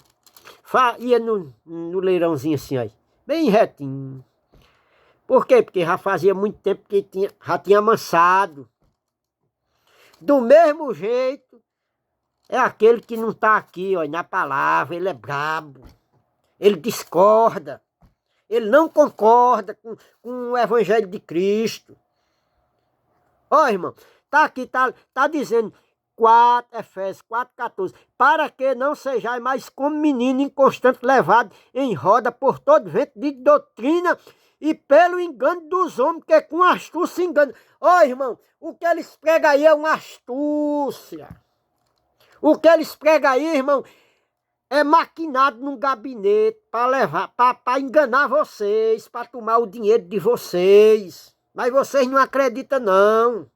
Ia no leirãozinho assim, aí, bem retinho. Por quê? Porque já fazia muito tempo que já tinha amansado. Do mesmo jeito, é aquele que não está aqui, ó, na palavra, ele é brabo. Ele discorda. Ele não concorda com o Evangelho de Cristo. Ó, irmão, tá aqui, tá dizendo 4, Efésios 4,14. Para que não sejais mais como menino inconstante levado em roda por todo vento de doutrina e pelo engano dos homens, que com astúcia engana. Ó, irmão, o que eles pregam aí é uma astúcia. O que eles pregam aí, irmão, é maquinado num gabinete para levar, para enganar vocês, para tomar o dinheiro de vocês. Mas vocês não acreditam, não.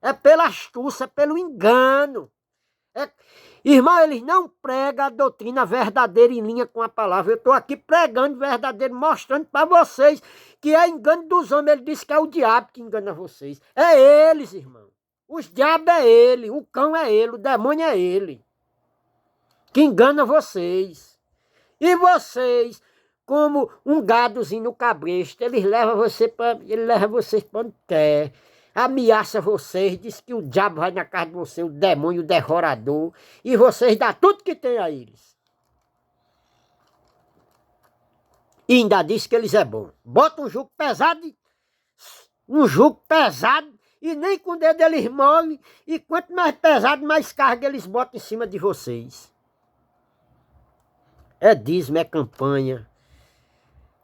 É pela astúcia, é pelo engano. Irmão, eles não pregam a doutrina verdadeira em linha com a palavra. Eu estou aqui pregando verdadeiro, mostrando para vocês que é engano dos homens. Ele disse que é o diabo que engana vocês. É eles, irmão. Os diabos é ele, o cão é ele, o demônio é ele. Que engana vocês. E vocês, como um gadozinho no cabresto, ele leva vocês para onde quer. Ameaça vocês, diz que o diabo vai na casa de você, o demônio, o devorador, e vocês dão tudo que tem a eles. E ainda diz que eles é bom. Bota um jugo pesado, e nem com o dedo eles molem, e quanto mais pesado, mais carga eles botam em cima de vocês. É dízimo, é campanha,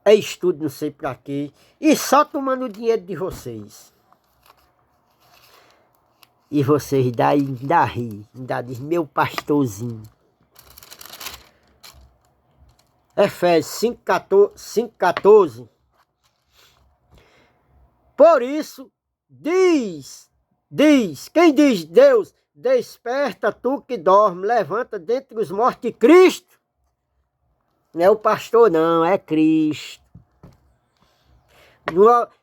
é estudo não sei pra quê, e só tomando o dinheiro de vocês. E vocês ainda ri, ainda diz, meu pastorzinho. Efésios 5,14. Por isso, quem diz Deus, desperta tu que dorme, levanta dentre os mortos de Cristo. Não é o pastor não, é Cristo.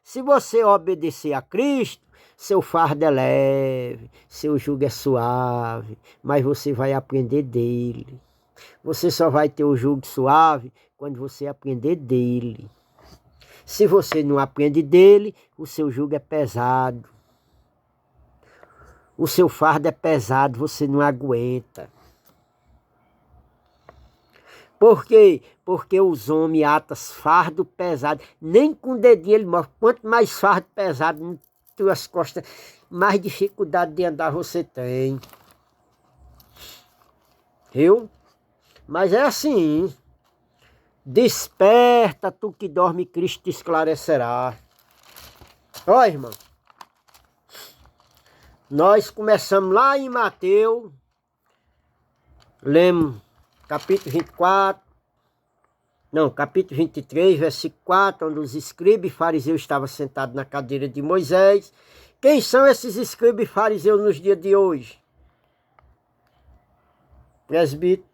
Se você obedecer a Cristo, seu fardo é leve, seu jugo é suave, mas você vai aprender dele. Você só vai ter o jugo suave quando você aprender dele. Se você não aprende dele, o seu jugo é pesado. O seu fardo é pesado, você não aguenta. Por quê? Porque os homens atam fardo pesado. Nem com o dedinho ele mostra. Quanto mais fardo pesado nas tuas costas, mais dificuldade de andar você tem. Viu? Mas é assim. Desperta, tu que dorme, Cristo te esclarecerá. Ó, irmão. Nós começamos lá em Mateus. Lemos capítulo 24. Não, capítulo 23, versículo 4, onde os escribas e fariseus estavam sentados na cadeira de Moisés. Quem são esses escribas e fariseus nos dias de hoje? Presbítero,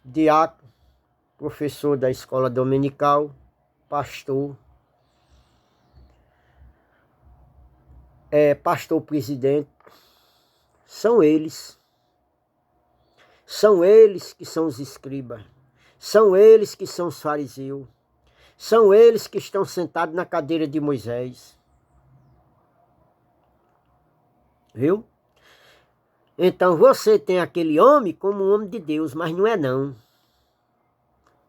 diácono, professor da escola dominical, pastor. pastor presidente, são eles. São eles que são os escribas. São eles que são os fariseus. São eles que estão sentados na cadeira de Moisés. Viu? Então você tem aquele homem como um homem de Deus, mas não é não.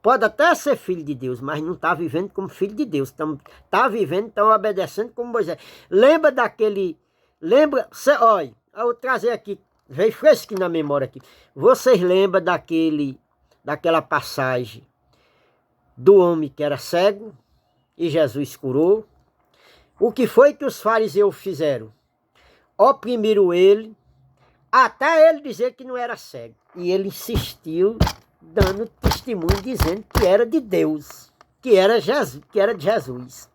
Pode até ser filho de Deus, mas não está vivendo como filho de Deus. Está vivendo, está obedecendo como Moisés. Lembra daquele... olha, eu vou trazer aqui, veio fresquinho na memória aqui. Vocês lembram daquela passagem do homem que era cego e Jesus curou? O que foi que os fariseus fizeram? Oprimiram ele, até ele dizer que não era cego. E ele insistiu, dando testemunho, dizendo que era de Deus, que era de Jesus.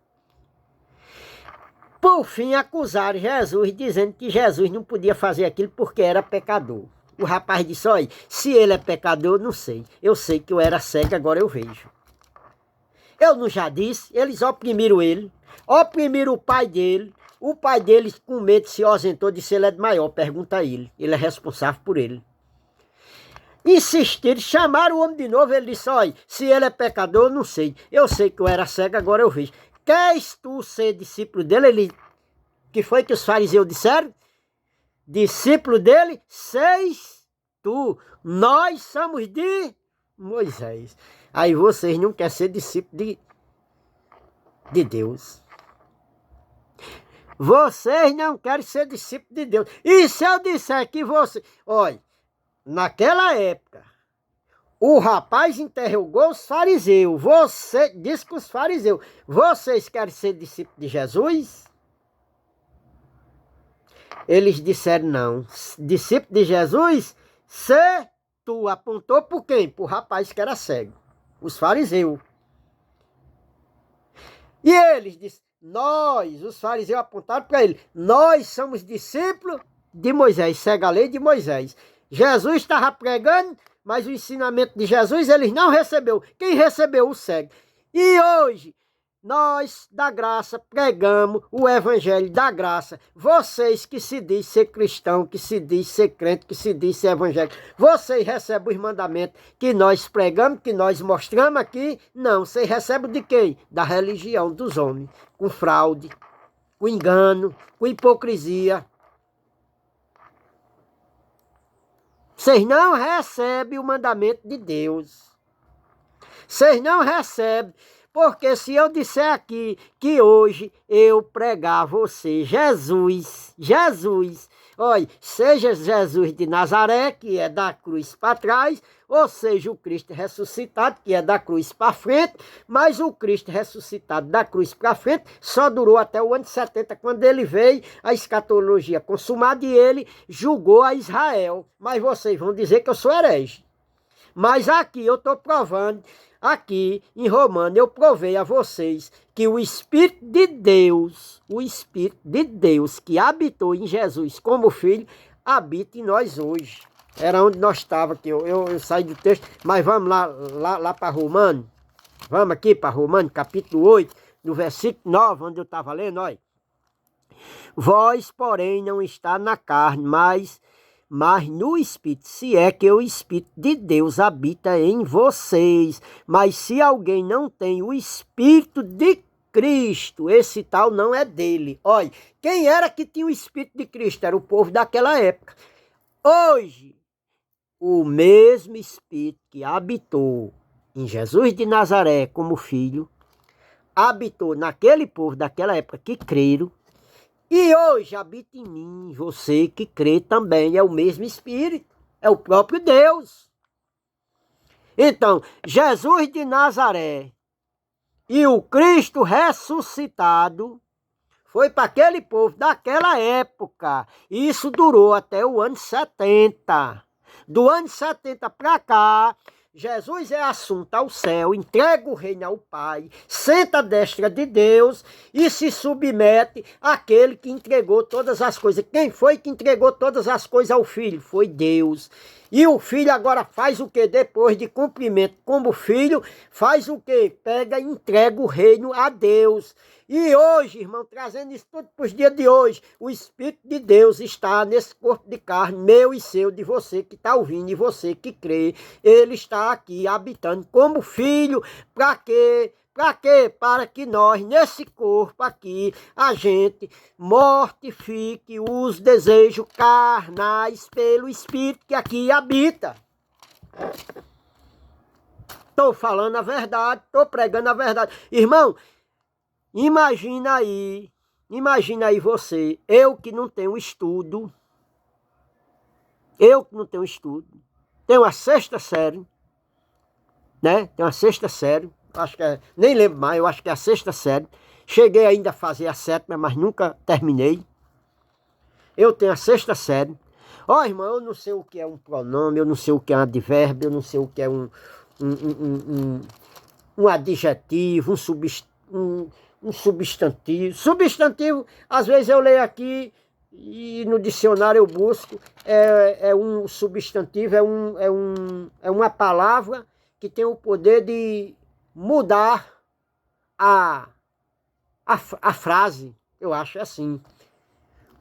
Por fim, acusaram Jesus, dizendo que Jesus não podia fazer aquilo porque era pecador. O rapaz disse, olha, se ele é pecador, eu não sei. Eu sei que eu era cego, agora eu vejo. Eu não já disse, eles oprimiram ele, oprimiram o pai dele. O pai dele, com medo, se ausentou, disse, ele é de maior, pergunta a ele. Ele é responsável por ele. Insistiram, chamaram o homem de novo, ele disse, olha, se ele é pecador, eu não sei. Eu sei que eu era cego, agora eu vejo. Queres tu ser discípulo dele? Ele, que foi que os fariseus disseram? Discípulo dele, seis tu. Nós somos de Moisés. Aí vocês não querem ser discípulo de Deus. Vocês não querem ser discípulo de Deus. E se eu disser que você... Olha, naquela época, o rapaz interrogou os fariseus. Você disse que os fariseus, vocês querem ser discípulos de Jesus? Eles disseram não. Discípulo de Jesus, se tu apontou por quem? Por rapaz que era cego. Os fariseus. E eles disseram, nós, os fariseus apontaram para ele, nós somos discípulos de Moisés, segue a lei de Moisés. Jesus estava pregando, mas o ensinamento de Jesus eles não recebeu. Quem recebeu? O cego. E hoje, nós da graça pregamos o evangelho da graça. Vocês que se diz ser cristão, que se diz ser crente, que se diz ser evangélico, vocês recebem os mandamentos que nós pregamos, que nós mostramos aqui? Não, vocês recebem de quem? Da religião dos homens, com fraude, com engano, com hipocrisia. Vocês não recebem o mandamento de Deus. Vocês não recebem. Porque se eu disser aqui que hoje eu pregar a você Jesus, olha, seja Jesus de Nazaré, que é da cruz para trás, ou seja, o Cristo ressuscitado, que é da cruz para frente, mas o Cristo ressuscitado da cruz para frente só durou até o ano 70, quando ele veio, a escatologia consumada e ele julgou a Israel. Mas vocês vão dizer que eu sou herege. Mas aqui eu estou provando, aqui em Romano eu provei a vocês que o Espírito de Deus que habitou em Jesus como Filho, habita em nós hoje. Era onde nós estávamos aqui, eu saí do texto, mas vamos lá para Romano. Vamos aqui para Romano, capítulo 8, no versículo 9, onde eu estava lendo, olha. Vós, porém, não está na carne, mas no Espírito, se é que o Espírito de Deus habita em vocês. Mas se alguém não tem o Espírito de Cristo, esse tal não é dele. Olha, quem era que tinha o Espírito de Cristo? Era o povo daquela época. Hoje, o mesmo Espírito que habitou em Jesus de Nazaré como Filho, habitou naquele povo daquela época que creram, e hoje habita em mim, você que crê também, é o mesmo Espírito, é o próprio Deus. Então, Jesus de Nazaré e o Cristo ressuscitado foi para aquele povo daquela época. Isso durou até o ano 70. Do ano 70 para cá, Jesus é assunto ao céu, entrega o reino ao Pai, senta à destra de Deus e se submete àquele que entregou todas as coisas. Quem foi que entregou todas as coisas ao Filho? Foi Deus. E o filho agora faz o que depois de cumprimento? Como filho, faz o que? Pega e entrega o reino a Deus. E hoje, irmão, trazendo isso tudo para os dias de hoje, o Espírito de Deus está nesse corpo de carne, meu e seu, de você que está ouvindo e você que crê. Ele está aqui habitando como filho. Para quê? Para quê? Para que nós, nesse corpo aqui, a gente mortifique os desejos carnais pelo Espírito que aqui habita. Estou falando a verdade, estou pregando a verdade. Irmão, imagina aí você, eu que não tenho estudo, tenho a sexta série, né? Tenho a sexta série, acho que é, nem lembro mais, eu acho que é a sexta série. Cheguei ainda a fazer a sétima, mas nunca terminei. Eu tenho a sexta série. Ó, irmão, eu não sei o que é um pronome, eu não sei o que é um advérbio, eu não sei o que é um adjetivo, um substantivo. Substantivo, às vezes eu leio aqui e no dicionário eu busco, é um substantivo, é uma palavra que tem o poder de mudar a frase, eu acho assim.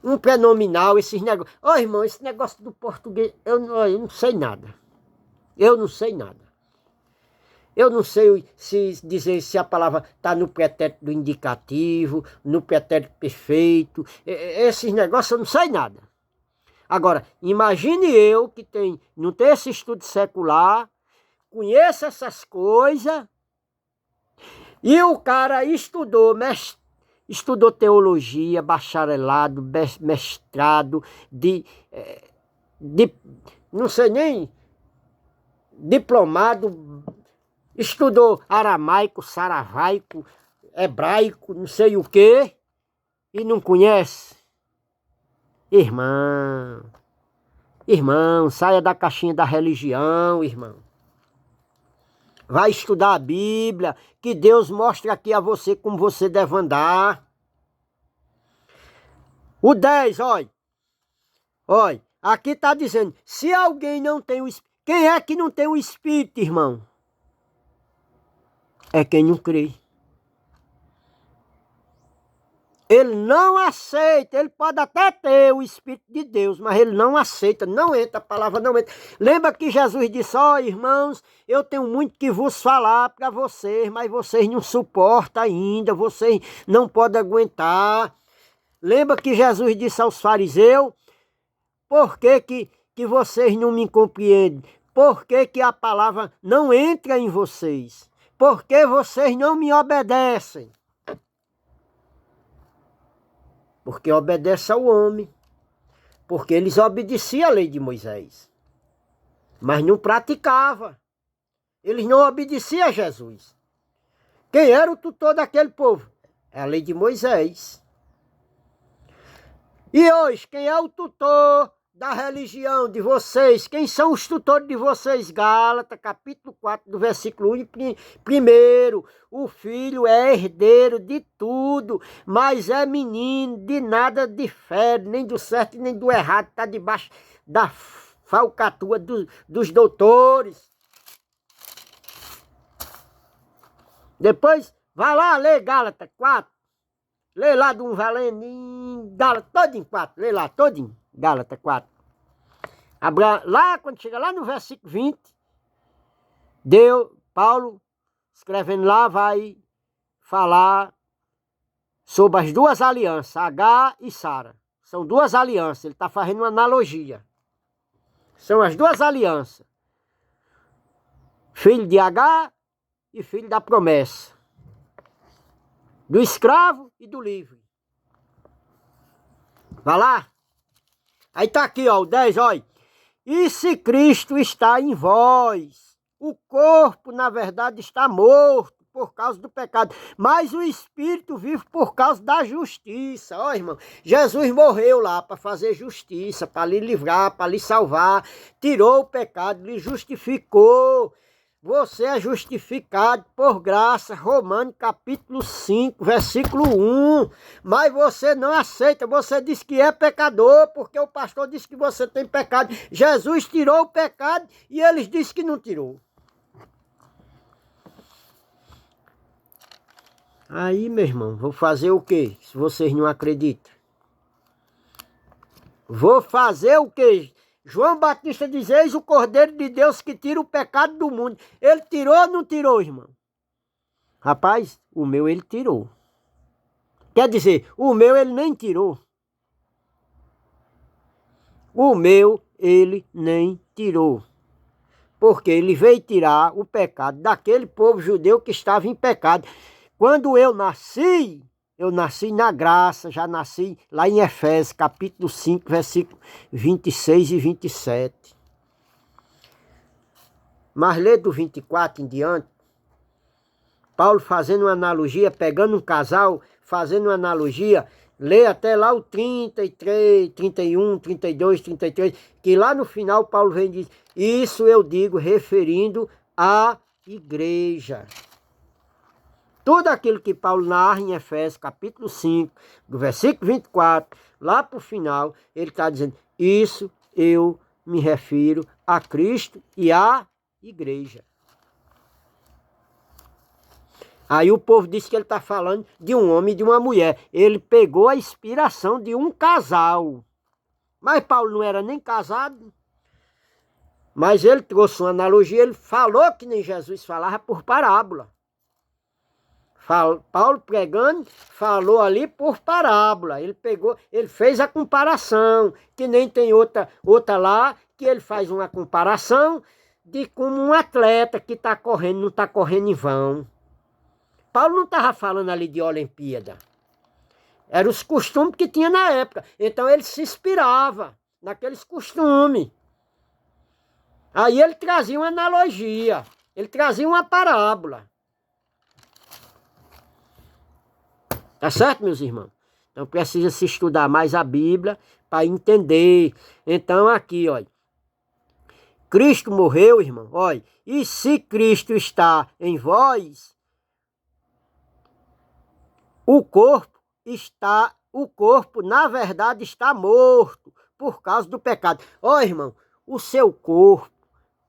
Um prenominal, esses negócios. Ó, irmão, esse negócio do português, eu não sei nada. Eu não sei nada. Eu não sei se dizer se a palavra está no pretérito do indicativo, no pretérito perfeito. Esses negócios eu não sei nada. Agora, imagine eu que não tenho esse estudo secular, conheço essas coisas, e o cara estudou teologia, bacharelado, mestrado, não sei nem, diplomado, estudou aramaico, saravaico, hebraico, não sei o quê, e não conhece. Irmão, saia da caixinha da religião, irmão. Vai estudar a Bíblia, que Deus mostra aqui a você como você deve andar. O 10, olha. Olha, aqui está dizendo, se alguém não tem o Espírito, quem é que não tem o Espírito, irmão? É quem não crê. Ele não aceita, ele pode até ter o Espírito de Deus, mas ele não aceita, não entra, a palavra não entra. Lembra que Jesus disse, ó irmãos, eu tenho muito que vos falar para vocês, mas vocês não suportam ainda, vocês não podem aguentar. Lembra que Jesus disse aos fariseus, por que vocês não me compreendem? Por que a palavra não entra em vocês? Por que vocês não me obedecem? Porque obedece ao homem. Porque eles obedeciam a lei de Moisés. Mas não praticava. Eles não obedeciam a Jesus. Quem era o tutor daquele povo? É a lei de Moisés. E hoje, quem é o tutor da religião de vocês? Quem são os tutores de vocês? Gálatas, capítulo 4, do versículo 1. Primeiro, o filho é herdeiro de tudo, mas é menino, de nada difere, nem do certo nem do errado, está debaixo da falcatrua dos doutores. Depois, vai lá ler Gálatas 4. Lê lá de um valendo, Gálatas todinho 4, lê lá todinho, Gálatas 4. Lá, quando chega lá no versículo 20, Paulo, escrevendo lá, vai falar sobre as duas alianças, Agar e Sara. São duas alianças, ele está fazendo uma analogia. São as duas alianças. Filho de Agar e filho da promessa. Do escravo e do livre. Vai lá. Aí tá aqui, ó, o 10, olha. E se Cristo está em vós, o corpo, na verdade, está morto por causa do pecado, mas o Espírito vive por causa da justiça. Ó, irmão, Jesus morreu lá para fazer justiça, para lhe livrar, para lhe salvar, tirou o pecado, lhe justificou. você é justificado por graça, Romanos capítulo 5, versículo 1. Mas você não aceita, você diz que é pecador, porque o pastor disse que você tem pecado. Jesus tirou o pecado e eles dizem que não tirou. Aí, meu irmão, vou fazer o quê? Se vocês não acreditam. Vou fazer o quê? João Batista diz, eis o Cordeiro de Deus que tira o pecado do mundo. Ele tirou ou não tirou, irmão? Rapaz, o meu ele tirou. Quer dizer, o meu ele nem tirou. O meu ele nem tirou. Porque ele veio tirar o pecado daquele povo judeu que estava em pecado. Quando eu nasci na graça, já nasci lá em Efésios, capítulo 5, versículo 26 e 27. Mas lê do 24 em diante, Paulo fazendo uma analogia, pegando um casal, fazendo uma analogia, lê até lá o 33, 31, 32, 33, que lá no final Paulo vem e diz, isso eu digo referindo à igreja. Tudo aquilo que Paulo narra em Efésios, capítulo 5, do versículo 24, lá para o final, ele está dizendo, isso eu me refiro a Cristo e à igreja. Aí o povo diz que ele está falando de um homem e de uma mulher. Ele pegou a inspiração de um casal. Mas Paulo não era nem casado. Mas ele trouxe uma analogia, ele falou que nem Jesus falava por parábola. Paulo pregando, falou ali por parábola. Ele pegou, ele fez a comparação, que nem tem outra lá, que ele faz uma comparação de como um atleta que está correndo, não está correndo em vão. Paulo não estava falando ali de Olimpíada. Eram os costumes que tinha na época. Então ele se inspirava naqueles costumes. Aí ele trazia uma analogia, ele trazia uma parábola. Tá certo, meus irmãos? Então precisa se estudar mais a Bíblia para entender. Então aqui, olha. Cristo morreu, irmão. Olha, e se Cristo está em vós, o corpo, na verdade, está morto por causa do pecado. Ó, irmão, o seu corpo,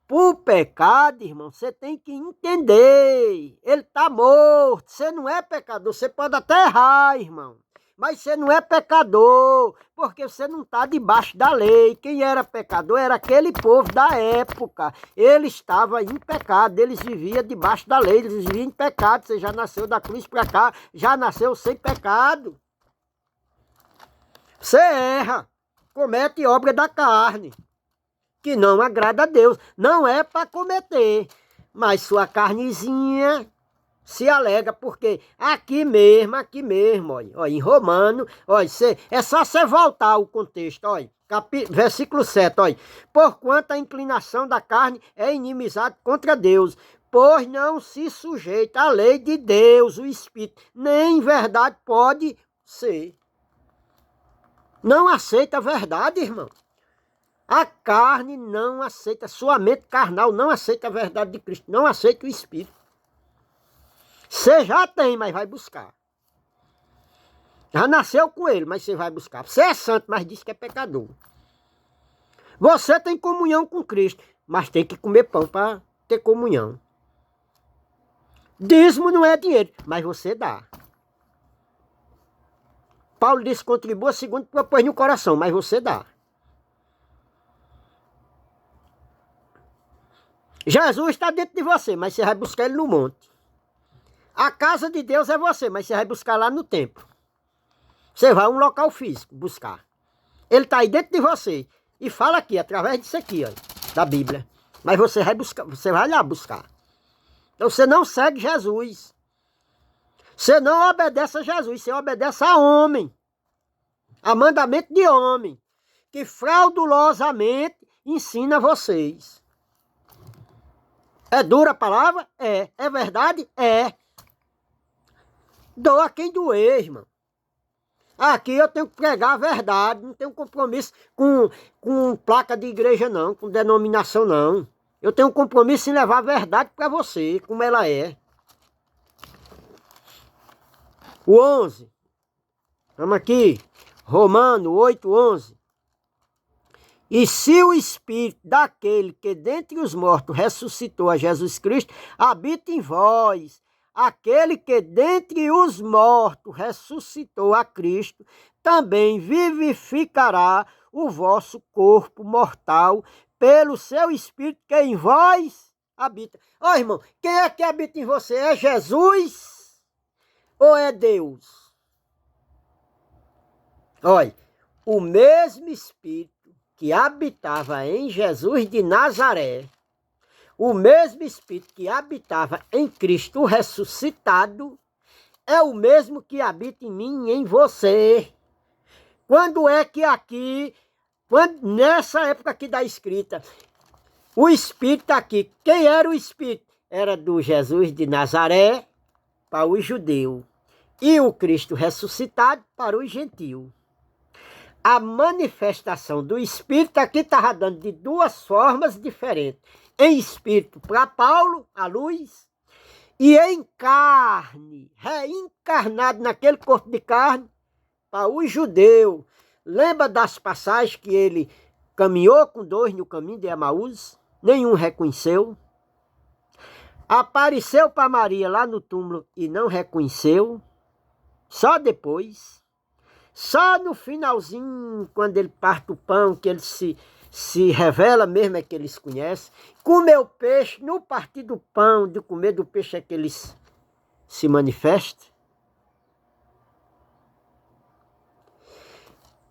por pecado, irmão, você tem que entender. Ele está morto. Você não é pecador. Você pode até errar, irmão. Mas você não é pecador, porque você não está debaixo da lei. Quem era pecador era aquele povo da época. Ele estava em pecado, eles viviam debaixo da lei, eles viviam em pecado. Você já nasceu da cruz para cá, já nasceu sem pecado. Você erra, comete obra da carne, que não agrada a Deus. Não é para cometer, mas sua carnezinha se alega, porque aqui mesmo, olha, em Romano, olha, é só você voltar ao contexto, olha, versículo 7, olha, porquanto a inclinação da carne é inimizade contra Deus, pois não se sujeita à lei de Deus, o Espírito, nem em verdade pode ser. Não aceita a verdade, irmão. A carne não aceita, sua mente carnal não aceita a verdade de Cristo, não aceita o Espírito. Você já tem, mas vai buscar. Já nasceu com ele, mas você vai buscar. Você é santo, mas diz que é pecador. Você tem comunhão com Cristo, mas tem que comer pão para ter comunhão. Dízimo não é dinheiro, mas você dá. Paulo disse, contribua segundo propôs no coração, mas você dá. Jesus está dentro de você, mas você vai buscar ele no monte. A casa de Deus é você, mas você vai buscar lá no templo. Você vai a um local físico buscar. Ele está aí dentro de você. E fala aqui, através disso aqui, ó, da Bíblia. Mas você vai buscar, você vai lá buscar. Então você não segue Jesus. Você não obedece a Jesus, você obedece a homem. A mandamento de homem. Que fraudulosamente ensina vocês. É dura a palavra? É. É verdade? É. Doa quem doer, irmão. Aqui eu tenho que pregar a verdade, não tenho compromisso com placa de igreja não, com denominação não. Eu tenho um compromisso em levar a verdade para você, como ela é. O 11. Vamos aqui. Romano 8:11. E se o Espírito daquele que dentre os mortos ressuscitou a Jesus Cristo, habita em vós, aquele que dentre os mortos ressuscitou a Cristo, também vivificará o vosso corpo mortal pelo seu Espírito que em vós habita. Ó, irmão, quem é que habita em você? É Jesus ou é Deus? Olha, o mesmo Espírito que habitava em Jesus de Nazaré, o mesmo Espírito que habitava em Cristo ressuscitado, é o mesmo que habita em mim e em você. Quando é que aqui, nessa época aqui da escrita, o Espírito aqui, quem era o Espírito? Era do Jesus de Nazaré para o judeu e o Cristo ressuscitado para o gentil. A manifestação do Espírito aqui estava dando de duas formas diferentes. Em Espírito para Paulo, a luz, e em carne, reencarnado naquele corpo de carne, para o judeu. Lembra das passagens que ele caminhou com dois no caminho de Emaús? Nenhum reconheceu. Apareceu para Maria lá no túmulo e não reconheceu. Só depois. Só no finalzinho, quando ele parte o pão, que ele se revela mesmo, é que eles conhecem. Comeu peixe, no partir do pão, de comer do peixe é que eles se manifestam.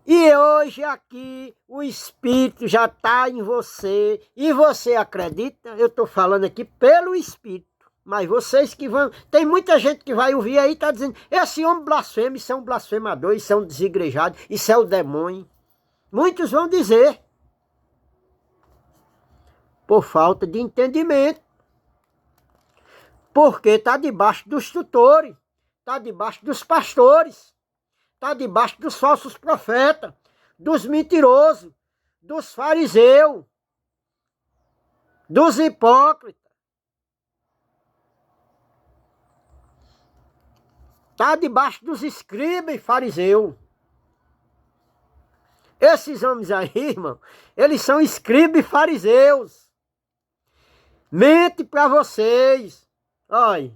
E hoje aqui o Espírito já está em você. E você acredita? Eu estou falando aqui pelo Espírito. Mas vocês que vão... Tem muita gente que vai ouvir aí e está dizendo: esse homem blasfema, isso é um blasfemador, isso é um desigrejado, isso é o demônio. Muitos vão dizer. Por falta de entendimento. Porque está debaixo dos tutores. Está debaixo dos pastores. Está debaixo dos falsos profetas. Dos mentirosos. Dos fariseus. Dos hipócritas. Está debaixo dos escribas e fariseus. Esses homens aí, irmão, eles são escribas e fariseus. Mente para vocês. Olha,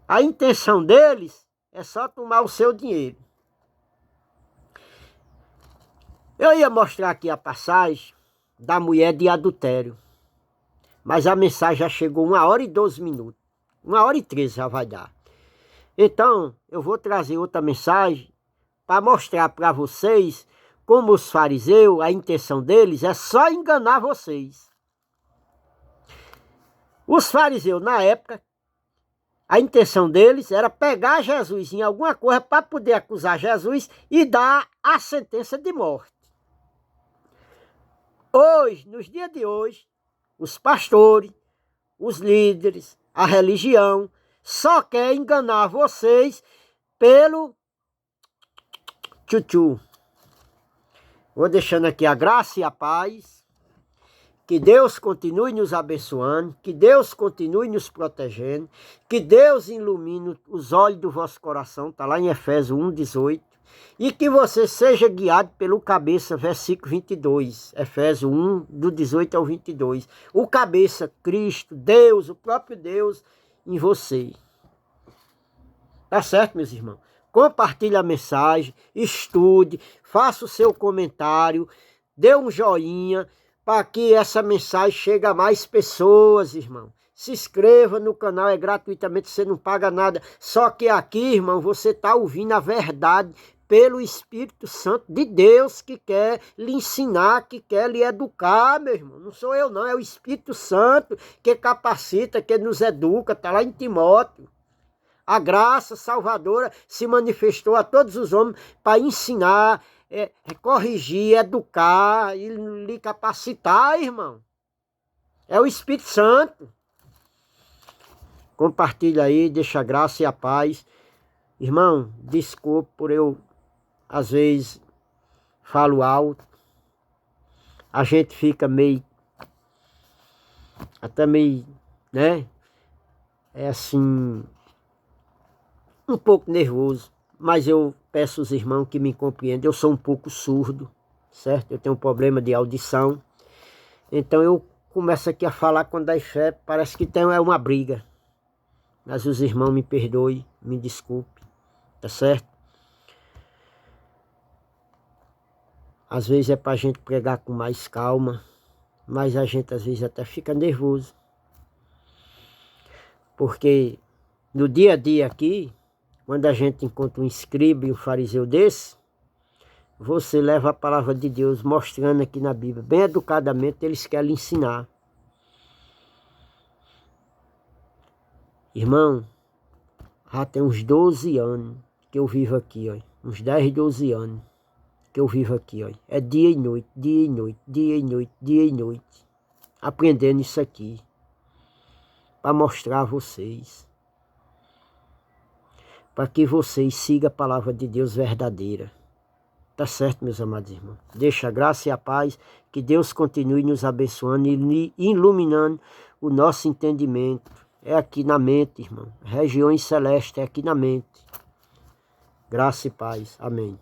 a intenção deles é só tomar o seu dinheiro. Eu ia mostrar aqui a passagem da mulher de adultério. Mas a mensagem já chegou 1h12. 1h13 já vai dar. Então, eu vou trazer outra mensagem para mostrar para vocês como os fariseus, a intenção deles é só enganar vocês. Os fariseus, na época, a intenção deles era pegar Jesus em alguma coisa para poder acusar Jesus e dar a sentença de morte. Hoje, nos dias de hoje, os pastores, os líderes, a religião, só quer enganar vocês pelo tchutchu. Vou deixando aqui a graça e a paz. Que Deus continue nos abençoando. Que Deus continue nos protegendo. Que Deus ilumine os olhos do vosso coração. Está lá em Efésios 1:18. E que você seja guiado pelo cabeça, versículo 22. Efésios 1, do 18 ao 22. O cabeça, Cristo, Deus, o próprio Deus em você. Tá certo, meus irmãos? Compartilhe a mensagem, estude, faça o seu comentário, dê um joinha para que essa mensagem chegue a mais pessoas, irmão. Se inscreva no canal, é gratuitamente, você não paga nada. Só que aqui, irmão, você está ouvindo a verdade pelo Espírito Santo de Deus que quer lhe ensinar, que quer lhe educar, meu irmão. Não sou eu não, é o Espírito Santo que capacita, que nos educa, está lá em Timóteo. A graça salvadora se manifestou a todos os homens para ensinar, corrigir, educar e lhe capacitar, irmão. É o Espírito Santo. Compartilha aí, deixa a graça e a paz. Irmão, desculpe por eu, às vezes, falo alto. A gente fica meio até meio, né? É assim, um pouco nervoso, mas eu peço aos irmãos que me compreendam. Eu sou um pouco surdo, certo? Eu tenho um problema de audição. Então eu começo aqui a falar quando dá fé, parece que tem uma briga. Mas os irmãos me perdoem, me desculpe, tá certo? Às vezes é pra gente pregar com mais calma, mas a gente às vezes até fica nervoso. Porque no dia a dia aqui, quando a gente encontra um escriba e um fariseu desse, você leva a palavra de Deus mostrando aqui na Bíblia, bem educadamente, eles querem lhe ensinar. Irmão, já tem uns 12 anos que eu vivo aqui, ó. Uns 10, 12 anos que eu vivo aqui, ó. É dia e noite, dia e noite, dia e noite, dia e noite. Aprendendo isso aqui. Para mostrar a vocês. Para que vocês sigam a palavra de Deus verdadeira. Tá certo, meus amados irmãos? Deixa a graça e a paz, que Deus continue nos abençoando e iluminando o nosso entendimento. É aqui na mente, irmão. Regiões celestes é aqui na mente. Graça e paz. Amém.